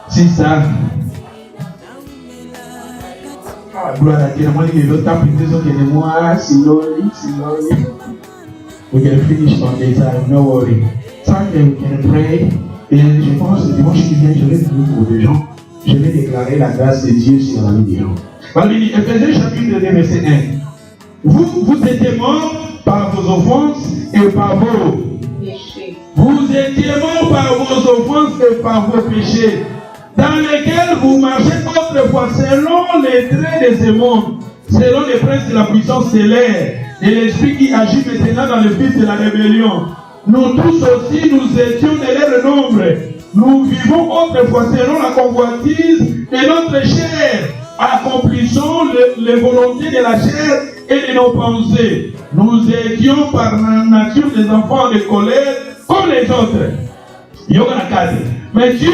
C'est ça. Ah, gloire à Dieu. Moi, il y a l'autre temps, plutôt que moi, slowly. We can finish on this time, no worry. Sunday we can pray. Et je pense que dimanche qui vient, je vais prier pour des gens. Je vais déclarer la grâce de Dieu sur la vie des gens. Malgré Ephésiens chapitre 2, verset 1. Vous étiez morts par vos offenses et par vos péchés. Vous étiez morts par vos offenses et par vos péchés, dans lesquels vous marchez autrefois selon les traits de ce monde, selon les princes de la puissance de l'air, et l'esprit qui agit maintenant dans le fils de la rébellion. Nous tous aussi, nous étions de leur nombre. Nous vivons autrefois selon la convoitise de notre chair, accomplissons les volontés de la chair et de nos pensées. Nous étions par la nature des enfants de colère comme les autres. Mais Dieu,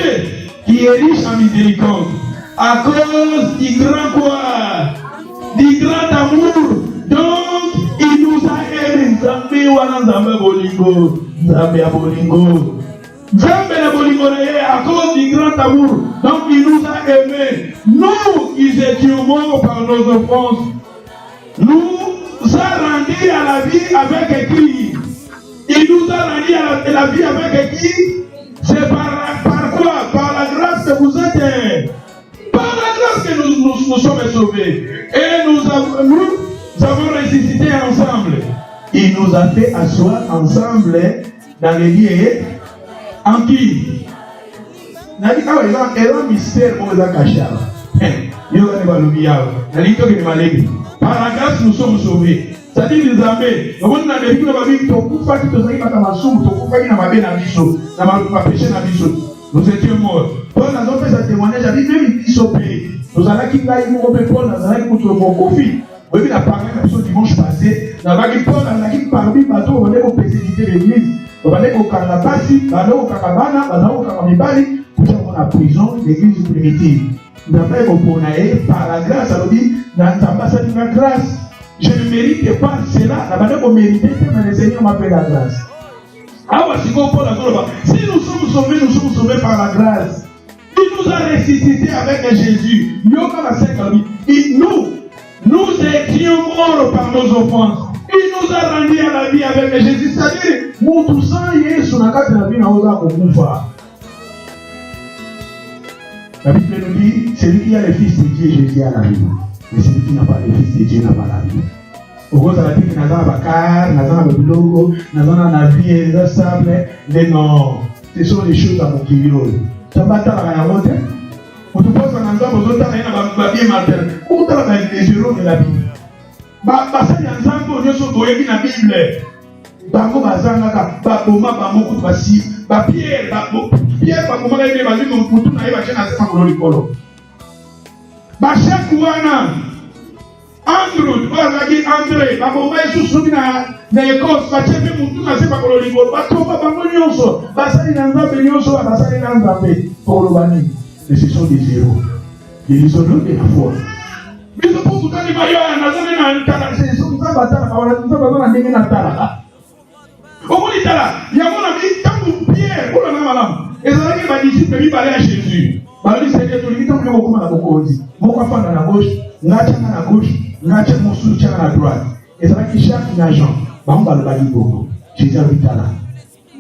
qui est riche en miséricorde, à cause du grand quoi, du grand amour, donc il nous a aimés. Zambe bolingo, Zambe abolingo. Zambe abolingo à cause du grand amour. Donc il nous a aimés. Nous qui étions morts par nos offenses, nous a rendus à la vie avec qui? Il nous a rendus à la vie avec qui? C'est par quoi? Par la grâce que vous êtes. Par la grâce que nous sommes sauvés. Et nous avons ressuscité ensemble. Il nous a fait asseoir ensemble dans les lieux en qui? Il y a un mystère pour les cacher. Par la grâce, nous sommes sauvés. C'est-à-dire les amis, nous avons des gens qui nous étions morts. Paul n'a pas fait sa témoignage, a dit même il s'opère. Nous allons quitter là, il nous repère Paul, nous allons quitter mon conflit. Vous avez la parole dimanche passé, nous allons quitter Paul, nous allons quitter parmi les bateaux, on va aller au persécuter l'église. On va aller au Karabasi, on va aller au Karabana, on va aller au Karabibali, pour faire la prison, l'église primitive. Nous allons aller au Ponaé, par la grâce, alors dit, dans l'ambassade de la grâce. Je ne mérite pas cela, la manière qu'on méritait, mais le Seigneur m'appelle la grâce. Si nous sommes sauvés par la grâce. Il nous a ressuscités avec Jésus. Nous étions morts par nos offenses. Il nous a rendus à la vie avec Jésus. C'est-à-dire, nous tous Yesu na kati na vie na oza kokufa. La Bible nous dit, celui qui a le Fils de Dieu, Jésus a la vie. Mais celui qui n'a pas le Fils de Dieu n'a pas la vie. Au gros, ça va dire que nous avons bakar, nous avons le logo, nous avons la vie, nous avons mais non, ce sont les choses à mon kilo. Ça va être la honte. On te pose un endroit aux autres, il y a un bien matin. Où tu as les héros de la Bible? Ça y est ensemble, nous sommes dans la Bible. bango bazangaka baboma bango kutu basi Pierre baboma ebe bazwi mutu na ye batie na se makolo likolo bashek wana Andrew bazalaki André baboma Yesu soki na Écosse batie mpe mutu na se makolo likolo batomba bango nyonso basali na Nzambe nyonso basali na Nzambe koloba nini mais ce sont des héros ils ont de la foi biso po kutani bayo nazane na ntala se so Nzambe atala bawala Nzambe azana ndenge na tala omoni tala yango na bitango Pierre ola na malamu ezalaki badisciple mibale ya Jésus balobi seke tolingi ntango moko okoma na bokonzi moko afanda na gauche ngatianga na gauche ngatia mosusu tianga na droite ezalaki Jacques na Jean bango balobaki bongo Jésus alobi tala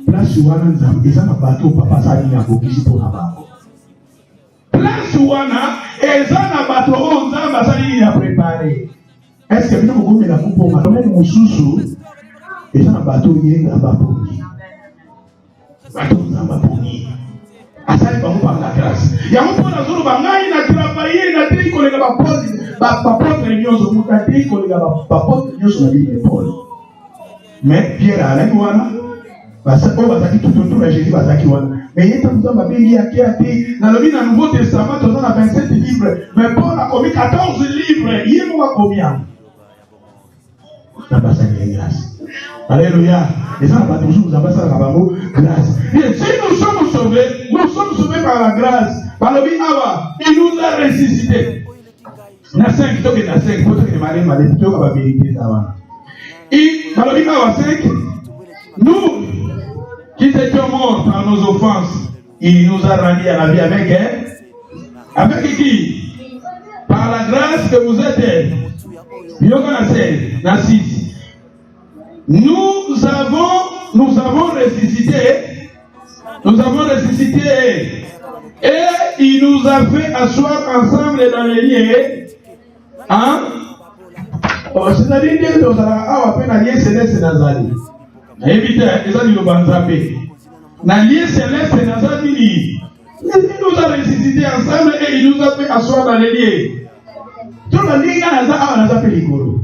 place wana Nzambe eza na bato papa asali na bokisi mpona bango place wana eza na bato oyo Nzambe asali na prepare est-ce que bino bokomela kupoma tomeni mosusu eza na bato ye Nzambe aponi bato Nzambe aponi asali bango par la grâce yango mpo nazoloba ngai na travaille na te kolega bapotre nyonso muta te kolega bapotre nyonso na bible Paul mais Pierre alaki wana oyo bazalaki tututu na Jésus bazalaki wana mais ye ntango Nzambe abengi yaki ate nalobi na Nouveau Testament toza na 27 livres mais Paul akomi 14 livres ye moko akomi yango na basali ya grâce. Alléluia. Et ça, pas toujours nous avons ça grâce. Et si nous sommes sauvés par la grâce. Par le Awa, il nous a ressuscités. Na 5, donc na 5, pour que les malins malins, plutôt que la vérité, ça va. Et par le Awa 5, nous qui étions morts par nos offenses, il nous a rendus à la vie avec avec qui? Par la grâce que vous êtes. Na 6. Nous avons ressuscité et il nous a fait asseoir ensemble dans les lieux. Hein? C'est-à-dire que nous avons fait un lien céleste dans la vie. Évitez, ils ont dit le banzapé. Dans le lien céleste dans la vie, il nous a ressuscité ensemble et il nous a fait asseoir dans les lieux. Tout le monde a fait l'école.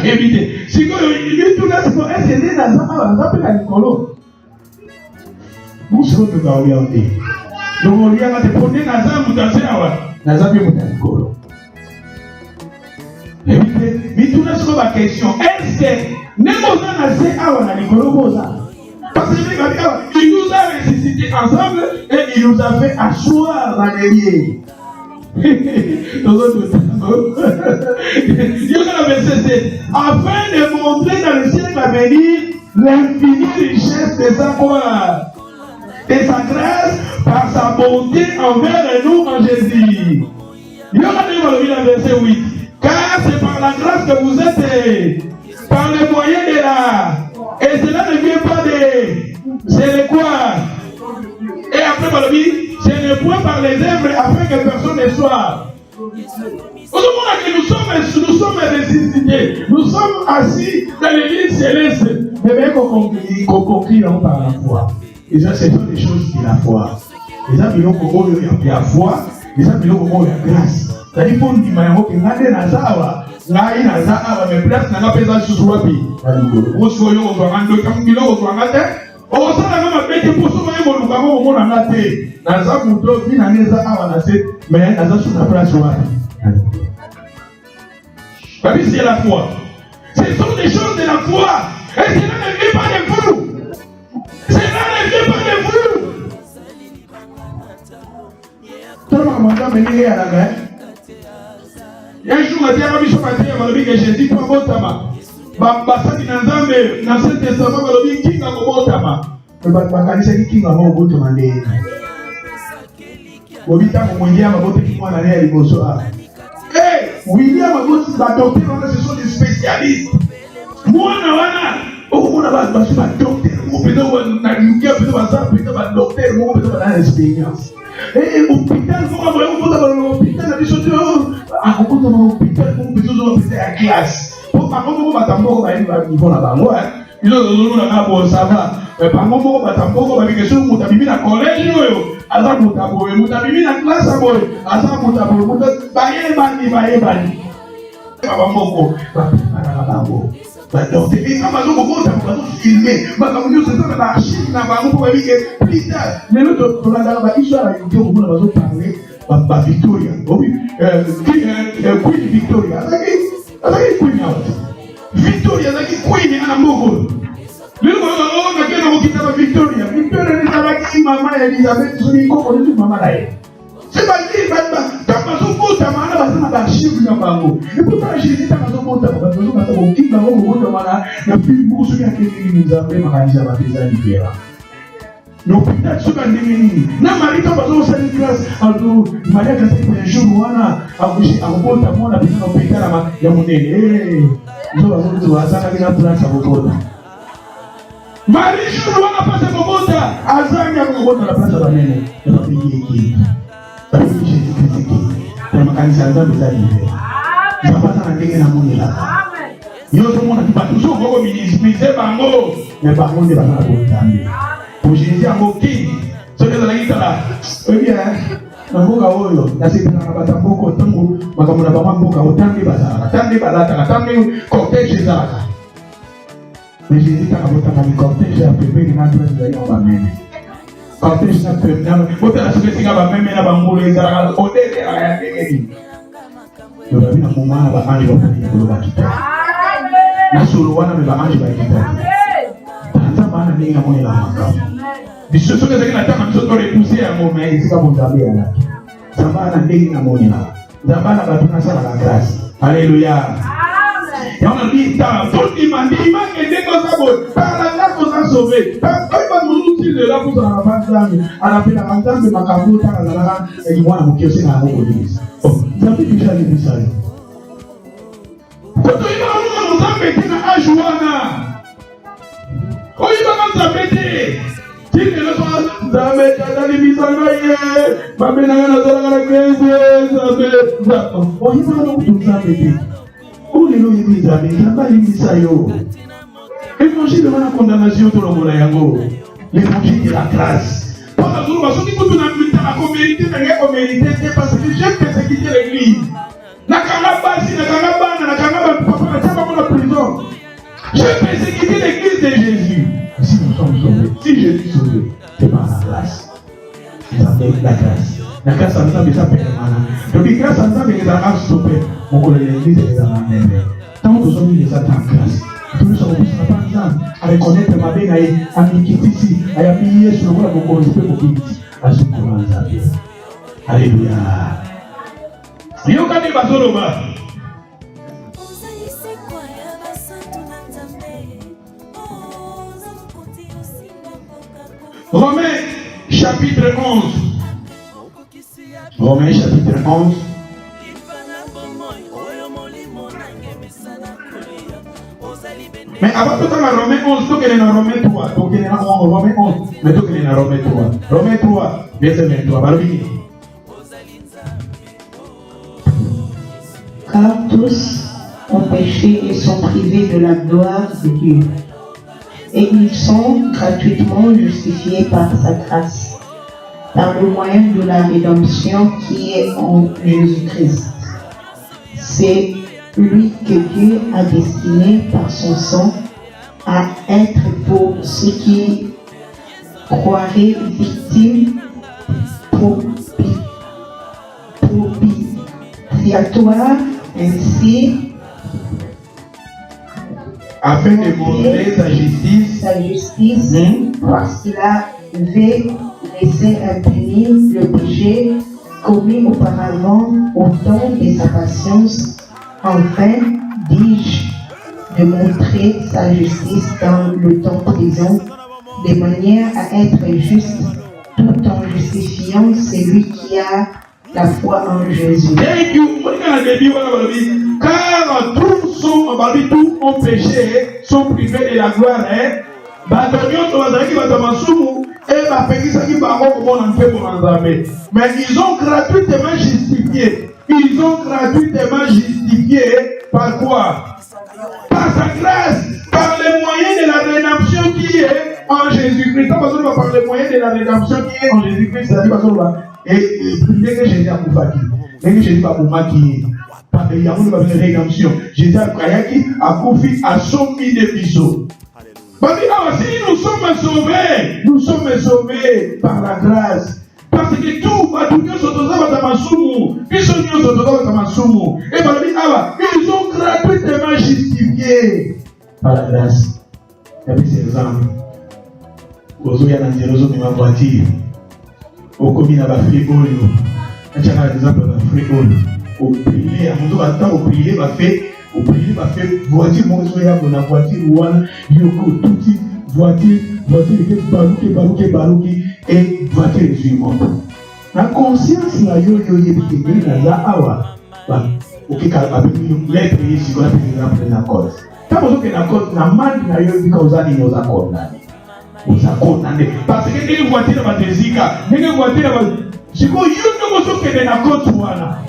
Évitez. Si vous avez tout là, c'est aider dans la l'école. Vous serez de la orienter. Donc, on y a des produits dans la l'école. Évitez. Mais tout là, c'est la question. Est-ce que nous avons l'école? Parce qu'il nous a ressuscités ensemble et il nous a fait asseoir dans les lieux. Afin de montrer dans le siècle à venir l'infinie richesse de sa gloire, de sa grâce par sa bonté envers nous en Jésus. Il y a le verset 8. Car c'est par la grâce que vous êtes, par le moyen de la. Et cela ne vient pas de. C'est le quoi? Et après, par le c'est le point par les œuvres afin que personne ne soit. Nous sommes ressuscités. Nous sommes assis dans l'église céleste. Mais bien qu'on conclut par la foi. Et ça, c'est des choses de la foi. Les amis, il y a la foi. Les amis, il y a la grâce. C'est-à-dire qu'il faut dire que nous avons mais place n'a pas besoin de se soigner. Nous soyons osala kama bete poso baye moluka mo mona ngate naza muto bina neza awa na se mais naza sur la place wapi babi c'est la foi. Ce sont des choses de la foi et cela ne vient pas de vous. Cela ne vient pas de vous. Tout le monde a mené à la main. Un jour on a dit à Rabbi Shopatia malobi que Jésus peut botama basaki na Nzambe na Ancien Testament balobi kinga kobotama bakanisaki kinga mo botama nde bobita momondia maboteki mwana ne ya liboso a William aboti badocteur wana ce sont des spécialistes mwana wana okomona basi badocteur mo peza na lukia peza baza peza badocteur mo peza bana expérience hôpital moko boye okota hôpital na biso te akokota hôpital mo peza ozo peza ya classe. Par contre, batambo ba niveau na bango ils ont na bon ça va mais par contre batambo ba question mutabibi na collège oyo aza mutabo mutabibi na classe boy aza mutabo muta baye bani baba moko ba bango Donc, et quand on va filmer, c'est ça, l'archive n'a pas plus tard. Mais l'autre, on a Israël, on va parler de Victoria. Queen Victoria. Queen Victoria, Queen Amoko. Le moment où on a Victoria, Victoria est la maman Elisabeth, c'est une maman là. C'est pas dit, quand on a l'archive n'a pas et pourtant Jésus n'a pas donc peut-être ce qu'on dit, na marito bazo sali classe ando maria kasi kwa jour wana akushi akopota mona bino opita na ya monene nzo bazo bazana kina place akopota maria jour wana pasa kopota azanya kopota na place ba nene ya papier ki papier Jésus Christ ki na makanisa nzambe za live zapata na ndenge na monela yo to mona kipatu so koko ministre bango mais par contre ba na kotambe pour Jésus à Moki, ce que la guitare, eh bien, un beau caoyo, la sécurité n'a pas tant beaucoup de temps, mais comme on n'a pas beaucoup de temps, cortège chez Zara. Mais Jésus a voté dans le cortège, a fait une adresse de l'homme. Cortège n'a pas fait, voté la sécurité n'a pas même la bamboule, les Zara, au début, à la télé. Le rabbi n'a pas moment, la bange va venir pour le quitter. La soulouane, la bange va quitter. Tanzania n'est pas mon élan. Les choses que j'ai dit, nous sommes repoussés à mon maître, c'est comme ça. Zambana ndenge na monina. Zambana batuna sala la grâce. Alléluia. Et on a dit, tout dimanche, il m'a aidé comme ça, par la grâce, on s'est sauvé. Quand il va nous utiliser de là pour se rendre à la fin de la vente de Macabou, et il voit un kiosque dans la police. Oh, vous avez déjà dit ça. Quand il va nous embêter dans la joie, quand il va nous embêter, si tu ne sois pas dans les mises en maille, ma belle n'a pas de la grève, on y va nous embêter. Où les lois disent, mais il n'y a pas de ça. L'évangile de la condamnation, tout le monde a l'évangile de la grâce. Pour la journée, parce que tout le monde a mérité, parce que j'ai persécuté l'église. J'ai persécuté l'église de Jésus. Si nous sommes sauvés, si Jésus est sauvé, c'est par la grâce. Ça fait la grâce. La grâce à nous, ça permanent. Donc, grâce à nous, les arabes sauvés, on connaît l'église et les arabes. Tant que nous sommes mis en grâce, nous sommes à reconnaître ma belle à Mikitisi, à appuyer sur le roi de mon conseil à ce moment. Alléluia. Yokane Bazoloba. Romains chapitre 11. Romains chapitre 11. Mais avant tout dans Romains 11, tout qu'il est dans Romains 3, tout qu'il est dans Romains 11, mais tout qu'il est dans Romains 3. Romains 3, verset 23. Barbini. Car tous ont péché et sont privés de la gloire de Dieu. Et ils sont gratuitement justifiés par sa grâce, par le moyen de la rédemption qui est en Jésus-Christ. C'est lui que Dieu a destiné par son sang à être pour ceux qui croiraient victimes propitiatoires, ainsi afin de montrer sa justice, parce qu'il avait laissé impuni le péché commis auparavant au temps de sa patience, enfin, dis-je, de montrer sa justice dans le temps présent, de manière à être juste, tout en justifiant celui qui a la foi en Jésus. Car tous ont péché, sont privés de la gloire. Mais ils ont gratuitement justifié. Ils ont gratuitement justifié par quoi? Par sa grâce, par les moyens de la rédemption qui est en Jésus-Christ. Par les moyens de la rédemption qui est en Jésus-Christ, c'est-à-dire et dès que Jésus a Moufaki, dès que Jésus a Moufaki, Il y a une rédemption. Jésus a confié à son de biseau. Si nous sommes sauvés par la grâce. Parce que tout va tout bien se ils ont gratuitement justifié par la grâce. Il y a des exemples. Il y a des exemples de ma voiture. Au commis à la frigo. Il y a des exemples de la frigo. Au privé, à mon tour, attends, au privé, va faire voiture, mon soya, mon voiture, one, yoko, tout voiture, balouki, et voiture suivante. La conscience, la yo-yo, awa, ok, l'être ici, on a pris l'exemple de la cause. Quand on dit la cause, la manne, la yo-yo, quand on a dit nos accords, parce que les voitures, va te zika, les voitures, va. Si vous avez la cause, voilà.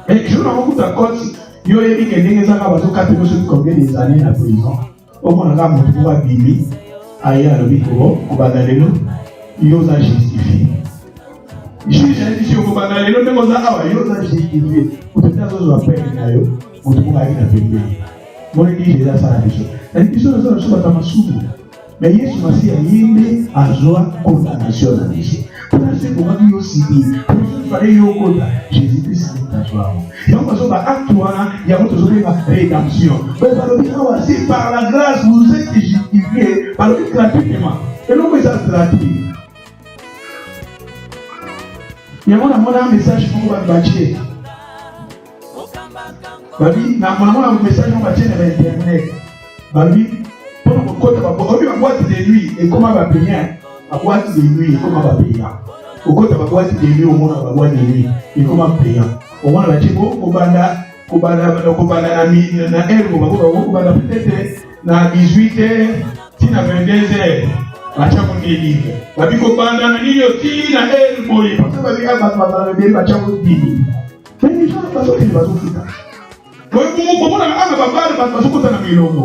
Et je vous avoue que la cause, il y a des gens qui ont combien des années en prison. Au moins, là, on peut vivre ailleurs à l'Obiko, au Badaleno, il a justifié. Je dis, au Badaleno, il a justifié. Peut-être que vous avez fait on peut aller à Bébé. Moi, je dis, j'ai ça la chose. La question de ça, c'est pas souvent. Mais Yesu Masi a yéné à joie condamnation dans les gens. Pour ce qu'on a dit aussi, pour ce qu'il fallait y Jésus-Christ est à joie. Et on va se battre actuellement, il y a votre rédemption. C'est par la grâce, vous êtes justifiés, par le gratuitement. Et non, mais ça c'est gratuit. Il y a un message pour vous bâtir. Babi, un message pour bâtir dans Internet. Babi, pour la boîte de nuit, et comment va payer? La boîte de nuit, et comment va payer? Au côté de la boîte de nuit, au moins la boîte de nuit, et comment payer? Au moins la chico, au banda, peut-être na 18h, si na 22h, la chamo de livre. Babi ko banda na nini otili na boy, parce que babi a de la chamo de livre. Mais les gens ne sont pas fouta. Comment on a parce que na milongo.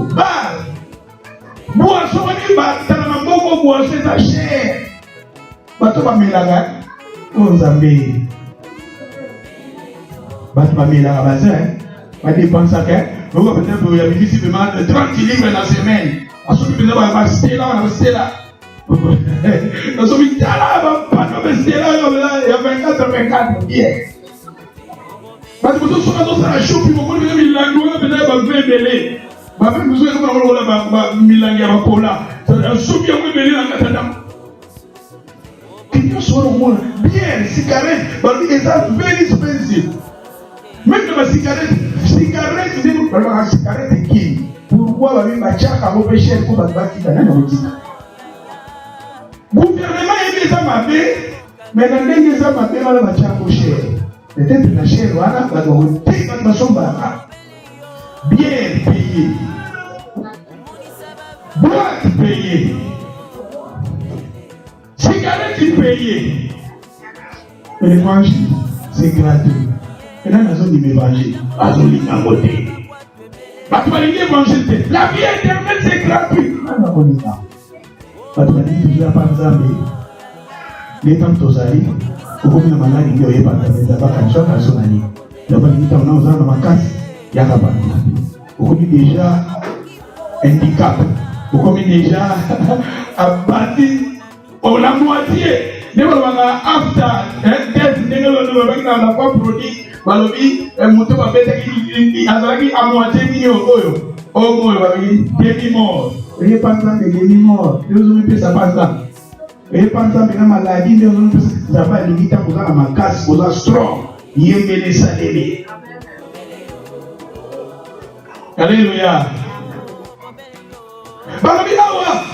Boisson ni batana na mboko boisson za cher. Bato ba melaga onzambe. Bato ba melaga bazin. Ba dépenser que on va peut-être il y a visiblement 30 livres la semaine. Ensuite on va rester là. Nous sommes là pas de rester là il y a 24 bien. Parce que nous sommes dans la choupe, nous avons mis la gloire peut-être va belé. Ma femme nous a dit qu'on va milanguer à Cola. Un soupi à belé dans la catane. Qu'il soit au monde bien, cigarette, c'est very expensive. Même dans la cigarette, c'est une cigarette qui. Pourquoi va venir ma tchak à vos péchés pour la bâtir dans la boutique? Gouvernement est déjà ma paix, mais dans les déjà ma paix, on va la tchak au cher. Peut-être la chair, voilà, va doit bien payé. Boîte payée. Cigarette payée. Et l'évangile, c'est gratuit. Et là, nous avons dit l'évangile. La vie éternelle, c'est gratuit. Les temps de Zali, au bout de la maladie, il n'y a pas de temps à son année. Il y a pas de temps dans ma casse, il y a pas de temps. Au bout déjà handicap, au bout déjà abattu, au la moitié. Nous avons after death, nous avons pas produit, balobi, moto va bête qui azaki à moitié million oyo. Oh moi, demi-mort. Il n'y a pas de temps de demi-mort. Nous avons ça passe là. Et pendant que la maladie, nous avons limité pour la macasse, pour la strong. Yémele salé. Alléluia.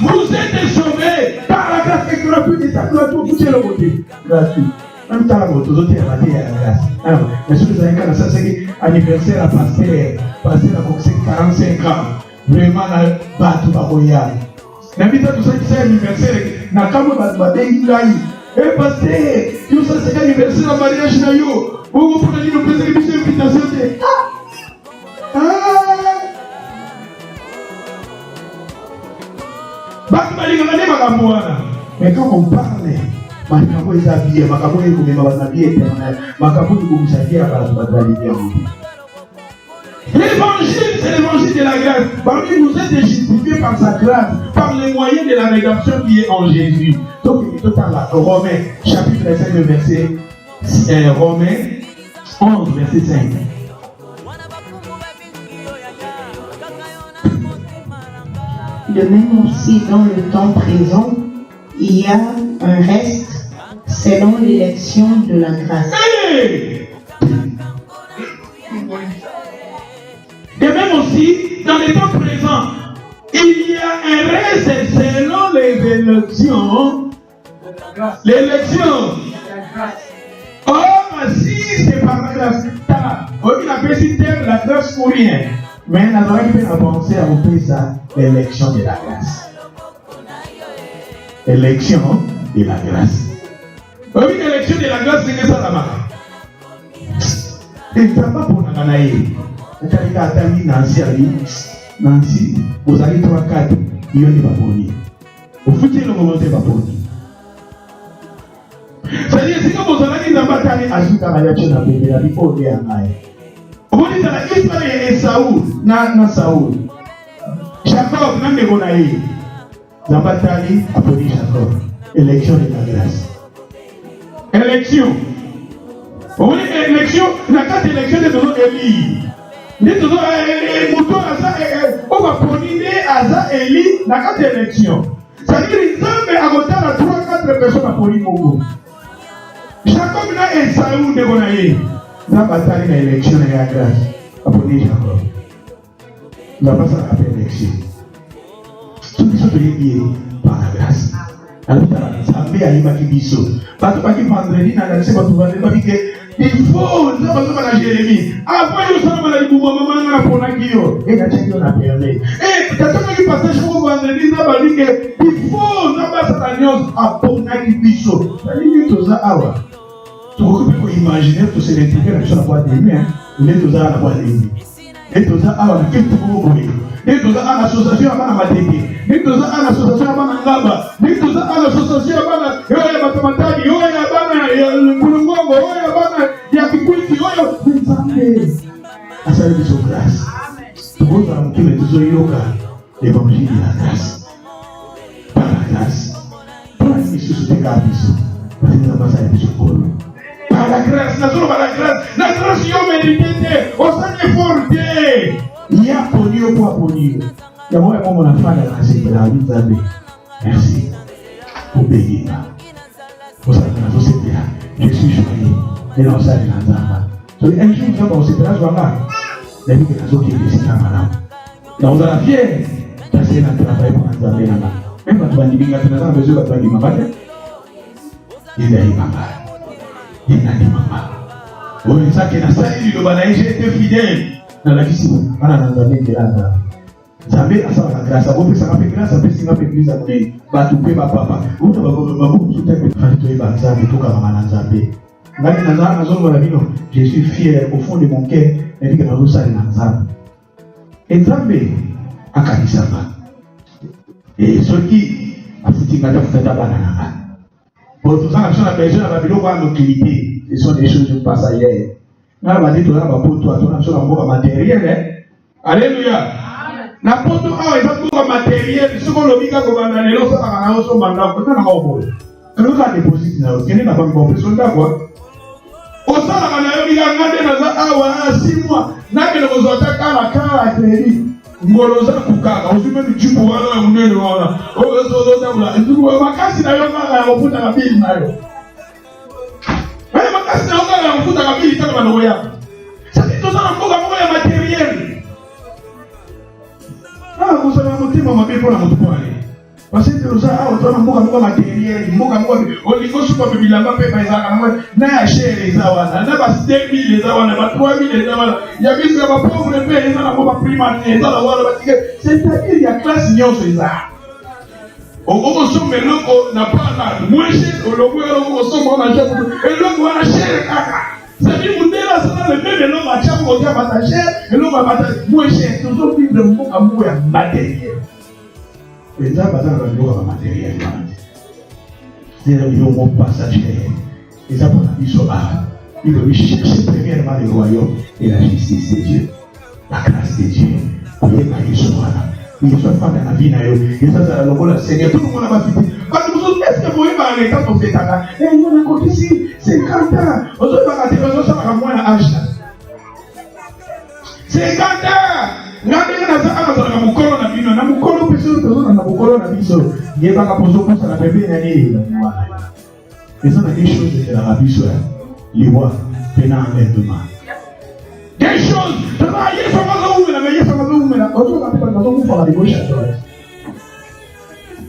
Vous êtes sauvés par la grâce et gratuite. Et ça, vous touchez le côté gratuit. Même temps, vous autres, la grâce. Mais si vous avez un ça, c'est anniversaire à passer à 45 ans. Vraiment, la batte ou baroya. N'habitez tout ça qui c'est anniversaire. Na kama babengi ngai eh pasteur tout ça c'est anniversaire de mariage na yo vous prenez une présentation invitation mais quand on parle makambo eza bien makambo eko mema bana bien éternel makambo eko musadia para badali bien L'évangile, c'est l'évangile de la grâce. Parmi vous êtes justifiés par sa grâce, par les moyens de la rédemption qui est en Jésus. Donc, il est total là. Romains, chapitre 5, verset Romains 11, verset 5. De même aussi, dans le temps présent, il y a un reste selon l'élection de la grâce. Hey! De même aussi, dans le temps présent, il y a un reste selon les élections. L'élection. Or, si c'est par la grâce, on appelle si terme la grâce pour rien. Mais on a peut avancer à vous ça, l'élection de la grâce. Élection de la grâce. Oui, l'élection de la grâce, c'est que ça là-bas. Et ça va pour la Ganaïe. Nancy, vous avez 3-4, il y a des paponi. Vous faites le moment de paponi. C'est-à-dire, si vous avez des batailles à Souka, il faut aller à Maï. Vous dites à Israël et Saoul, na Saoul. Jacob, n'a pas gonaï. Zambatali, appelé Jacob. Élection de la grâce. Élection. Vous voyez, élection, la carte d'élection de nos élus. Nous sommes on va prendre Aza Eli, la carte d'élection. C'est-à-dire que nous avons à 3-4 personnes à Poli Mogo. Jacob n'a et Saoul de Gonaïe. Nous avons bataillé l'élection de la grâce. À Poli Jacob. Nous avons passé à l'élection. Tout ce qui est lié par la grâce. Alors, ça a fait à l'Imakibiso. Parce que vendredi, dans la semaine, il faut, nous avons la Jérémie. Après, nous sommes à la maman pour la guillaume. Et la Jérémie, on a perdu. Et quand on a dit passage pour vendredi, nous avons dit qu'il faut, nous avons cette alliance à Ponakibiso. C'est-à-dire que tout ça, ah, tu peux imaginer tous ces étudiants qui sont à la boîte des mains. Les deux à la boîte des mains. Les deux à la quête pour vous. Les deux à l'association à la Mateke. Les deux à l'association à la Ngaba. Les deux à l'association à la Matamatani. Oh, il y a Bana, Kulungongo, oh, il y a Bana, il y a Kikuiti, oh, il y a Nzambe. À ça, il est grâce. Pour vous, dans le monde, tous les l'évangile de la grâce. Par la grâce. Par la mission de la mission. Parce que nous avons ça, il par la grâce, la grâce, il y a mérité, au sein de forté. Il y a poni au poids poni. Il y a moi et mon enfant de la grâce de la vie d'Abbé. Merci pour bénir. Pour ça, dans la société, je suis joyeux. Et dans ça, il y a un jour, nous avons cette grâce, voilà. La vie de la société, c'est un malin. Dans la fière, c'est un travail pour un travail là-bas. Même quand tu vas dire que tu as besoin de faire du maman, il y a eu maman. Il y a des mamans. Oui, ça qui est ça, il a été fidèle. Dans la vie, on a un ami qui est là. Zambé a ça la grâce. Ça fait ça fait grâce. Ça fait ça fait plus à donner. Batouper ma papa. Où tu vas voir tout est fait. Tu es Zambé tout comme maman Zambé. Je suis fier au fond de mon cœur. Et puis que nous sommes Zambé. Et Zambé a Kanisama. Et ceux qui a foutu la fête à banana. Pour tout ça, la personne a besoin de nos qualités. Ce sont des choses qui passent ailleurs. Nous avons dit que nous avons pour toi, nous avons matériel. Alléluia. N'importe où, ils ont pour matériel. Ce qu'on a dit, c'est qu'on a dit, c'est qu'on a dit, c'est qu'on a dit, c'est qu'on a déposé. Nous avons pas compris. C'est quoi? Au sein de la vie, nous avons 6 mois. Nous avons un crédit. Ngoloza kukaka usime mchipu wala munene wala owezo tabula ndugu makasi na yoma ya mafuta kabili nayo wale makasi na yoma ya mafuta kabili tena mandogo yako sasa tuzo na mboga ya materiel kusema mtima mabibo na mtu pale basi tuzo tuna mboga materiel mboga olikosu kwa biblia mape paizaka na ya share za wana na ba 2000 za wana ba 3000 za wana ya biso ya pauvre pe za na mboga prima za wana batike c'est-à-dire ya classe nyonso za on somme loko na pana mweche oloko loko somme na jabu eloko na share kaka c'est-à-dire mundela sana le même nom a chaque côté ba ta share eloko ba ta mweche toujours vivre mboga ya matériel. Les gens basés dans le monde matériel. C'est un mot passager. Les gens pour la vie sauvage. Ils doivent chercher premièrement le royaume et la justice de Dieu. la grâce de Dieu. Il est soit fan de la vie, et ça, c'est le rôle du Seigneur. Tout le monde va fêter. Est-ce que vous voyez par les temps qu'on fait ça? Et nous, on a compté ici, 50 ans. On va rater, on va faire moins l'âge. 50 ans. Regardez, on a mukolo na bino, na mukolo peso, na mukolo na biso. Il y a pas poser pour ça la bébé année. Mais ça, on a des choses de la biso, les voix, pendant un demain. Des choses. Ça va, il y a ça va où, mais il y a ça va où, mais là, on va pas faire la débauche.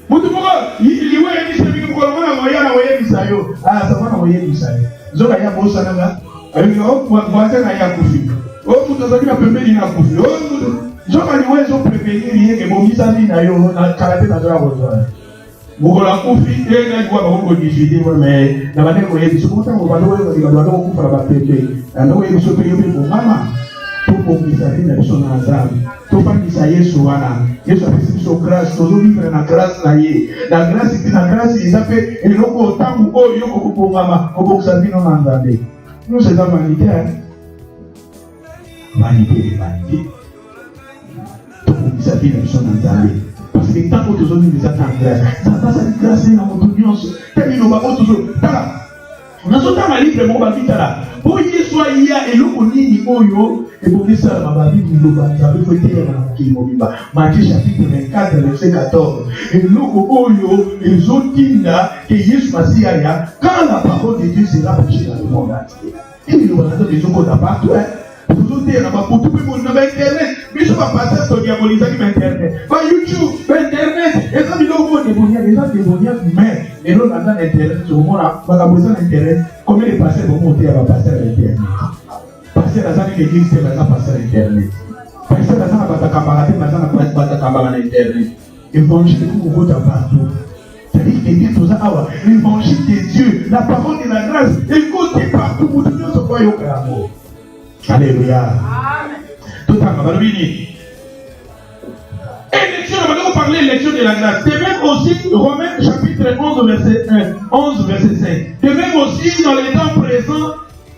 Mutumoka, il y a des choses qui me collent, on a envoyé Misayo. Ah, ça va envoyer Misayo. Zola ya bossa nanga. Avec le haut, moi, ça n'a pas koufi. Oh, vous avez la pépé n'a koufi. Oh, je vais aller où prévenir rien que mon misami na yo na karaté na droit votre. Mugola koufi et na quoi ba ko difficulté mais na bande ko yebi so ko tango ba do ko fara ba pépé. Na ko yebi so pe yo pe mama. Pour misami na biso na azabu. To pa misayesu wana. Yesu apesi biso grâce, tozo vivre na grâce na ye. La grâce ils appellent eloko tango oyo ko ko mama ko ko sabino na nzambe. Nous c'est la vanité. Vanité. Sa vie n'est pas dans parce que tant que tous les attendent ça passe à grâce dans notre union termine au bas toujours on a sauté ma livre mon babi là pour y soit il y a et le nini oyo et pour que ça ma babi dit le babi ça veut fêter dans qui mobiba Matthieu chapitre 24 verset 14 et le oyo les autres tinda que Jésus Massia quand la parole de Dieu sera prêchée dans le monde entier et il va dans les autres partout toujours dire na ba putu pe mon na internet biso ba passer to diaboliser qui internet ba YouTube ba internet et ça bilo mo de bonia déjà de bonia mais et l'on dans internet sur mo la ba besoin internet combien de passer pour monter à passer internet passer dans une église c'est là passer internet passer dans ça ba ta camarade ba ta camarade internet évangile pour beaucoup de partout. C'est-à-dire que Dieu tout ça l'évangile de Dieu la parole de la grâce écoutez partout pour tout ce quoi yo amour. Alléluia. Tout à l'heure, élection, on va parler élection de la grâce. De même aussi, Romains chapitre 11, verset 5. De même aussi, dans les temps présents,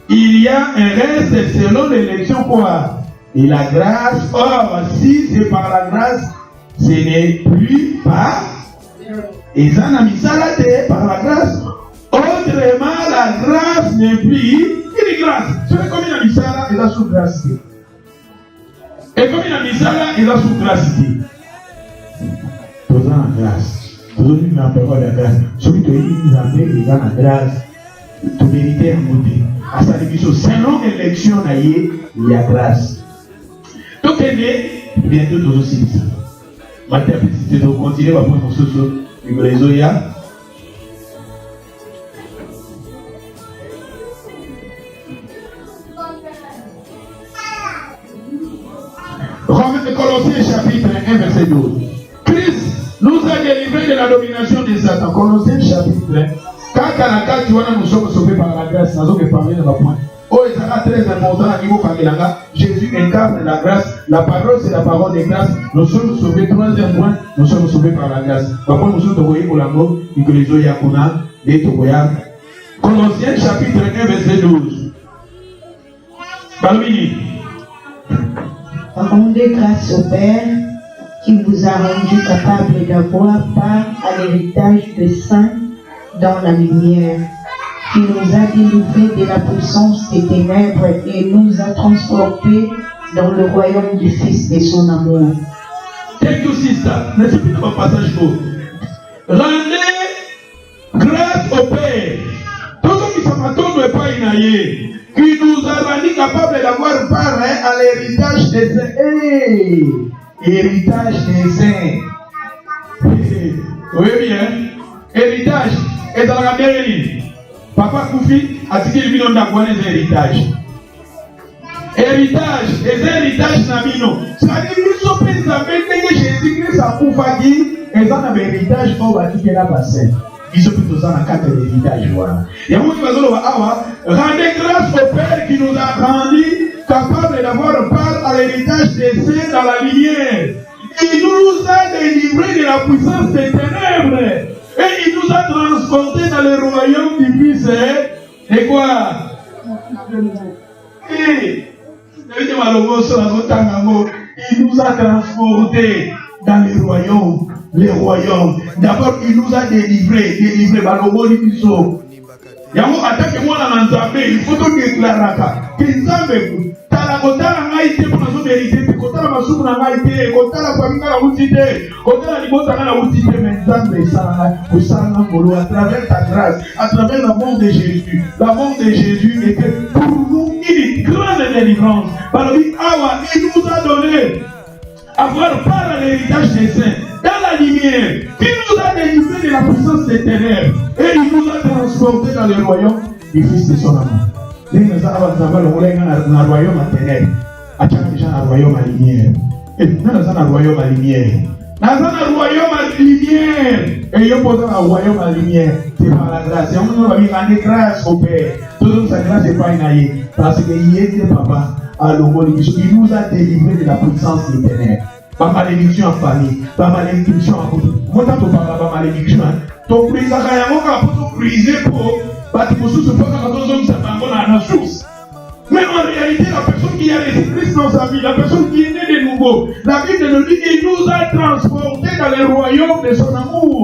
il y a un reste selon l'élection quoi? Et la grâce, or, si c'est par la grâce, ce n'est plus par. Et ça n'a mis ça là par la grâce. Autrement, la grâce n'est plus. Une grâce. C'est comme il a mis ça là, il a sous grâce. Et comme il a mis ça là, il a sous grâce. Tout ça en grâce. Tout ça en parole de grâce. Celui qui nous a fait, il a la grâce. Tout vérité en côté. À sa division, selon l'élection, il y a grâce. Donc, il est bientôt tous aussi. Maintenant, si tu continuer, on va prendre mon sous-sous. Il va les oya. Colossiens chapitre 1 verset 12. Christ nous a délivrés de la domination de Satan. Colossiens chapitre 1. Quand nous sommes sauvés par la grâce, nous avons parlé de la point. Oh, et ça très important à niveau Kamelanga. Jésus incarne la grâce. La parole, c'est la parole de grâce. Nous sommes sauvés. Troisième point, nous sommes sauvés par la grâce. Après, nous sommes sauvés pour l'amour. Colossiens chapitre 1 verset 12. Balmini. Rendez grâce au Père qui vous a rendu capable d'avoir part à l'héritage des saints dans la lumière, qui nous a délivrés de la puissance des ténèbres et nous a transportés dans le royaume du Fils de son amour. Thank you, sister. N'est-ce pas un passage beau? Rendez grâce au Père. Tout ce qui s'attend n'est pas inaillé. Qui nous a rendu capable d'avoir part à l'héritage des saints. Hey, héritage des saints. Oui, bien. Héritage. Et dans la mairie, Papa Koufi a dit qu'il y a des héritages. Héritage. Et ces héritages, c'est-à-dire que nous sommes que Jésus-Christ a Koufagi, et dans un héritage, on va dire qu'il a passé. Ils sont plutôt dans la carte d'héritage. Voilà. Et vous rendez grâce au Père qui nous a rendu capable d'avoir part à l'héritage des saints dans la lumière. Il nous a délivrés de la puissance des ténèbres. Et il nous a transportés dans le royaume du Fils. Et quoi? Et Il nous a transportés dans les royaumes. Les royaumes. D'abord, il nous a délivrés. Yango atake mwana na nzambe il faut to déclarer que nzambe tala kotala ngai te pour nous mériter kotala masumu na ngai te kotala kwaminga na utite kotala libota na utite mais nzambe ça kusanga molo à travers ta grâce à travers l'amour de Jésus. L'amour de Jésus était pour nous une grande délivrance. Par lui awa il nous a donné avoir part à l'héritage des saints dans la lumière. Il nous a délivré de la puissance des ténèbres et il nous a transportés dans le royaume du Fils de son amour. Nous avons dans le royaume à ténèbres, à chaque déjà dans le royaume à lumière. Et nous sommes dans le royaume à lumière. Nous sommes dans le royaume à lumière. Et nous sommes dans le royaume à lumière. C'est par la grâce. Et on va rendre grâce au Père. Toute sa grâce n'est pas inaïe. Parce qu'il était papa. Alors, il nous a délivré de la puissance des ténèbres. Pas malédiction en famille, pas malédiction en couple. Moi, quand on parle de malédiction, ton prise à Kayamoka pour briser pour bâtir sous ce point quand on zone s'attend à la source. Mais en réalité, la personne qui a les Christ dans sa vie, la personne qui est née de nouveau, la Bible nous dit qu'il nous a transportés dans le royaume de son amour.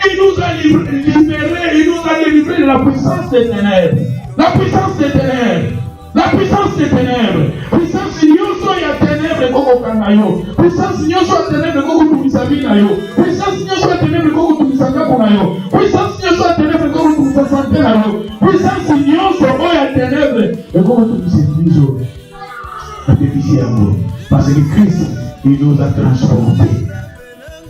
Il nous a libérés, il nous a délivrés de la puissance des ténèbres. La puissance des ténèbres. La puissance des ténèbres. Puissance nyonso ya ténèbres koko kangayo. Puissance nyonso ya ténèbres koko tumisabi na yo. Puissance nyonso ya ténèbres koko tumisanga na yo. Puissance nyonso ya ténèbres koko tumisante na yo. Puissance nyonso ya ténèbres koko tumisebizo. La délice amour. Parce que Christ il nous a transportés.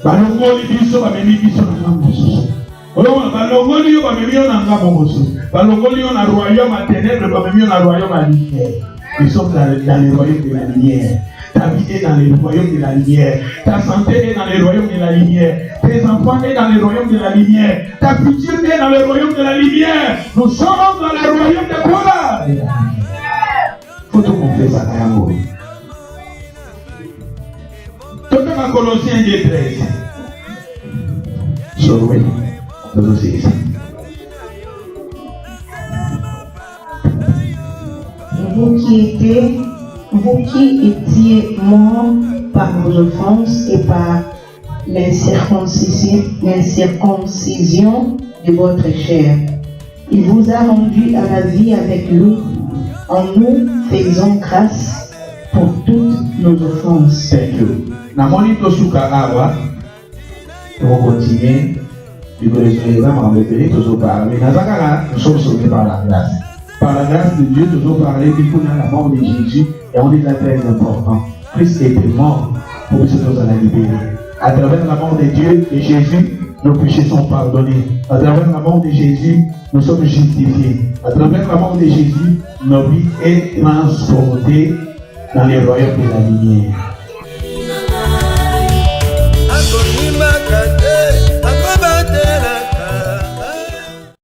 Balongoli biso ba memi biso na mamoso. Balongoli yo ba memi na ngamoso. Balongoli yo na royaume à ténèbres ba memi na royaume à lumière. Nous sommes dans le royaume de la lumière. Ta vie est dans le royaume de la lumière. Ta santé est dans le royaume de la lumière. Tes enfants sont dans le royaume de la lumière. Ta future est dans le royaume de la lumière. Nous sommes dans le royaume de quoi? Faut te confesser à ta amour. Tout dans Colossiens 2:13. Sorry. Nous c'est ça. Vous qui étiez morts par vos offenses et par l'incirconcision de votre chair, il vous a rendu à la vie avec lui en nous faisant grâce pour toutes nos offenses. Thank you. Namoni tosuka awa, on continue. Nous sommes sauvés par la grâce. Par la grâce de Dieu, nous avons parlé du coup de la mort de Jésus et on dit là très important. Christ était mort pour que nous allons libérer. À travers la mort de Dieu et Jésus, nos péchés sont pardonnés. À travers la mort de Jésus, nous sommes justifiés. À travers la mort de Jésus, nos vies sont transportées dans les royaumes de la lumière.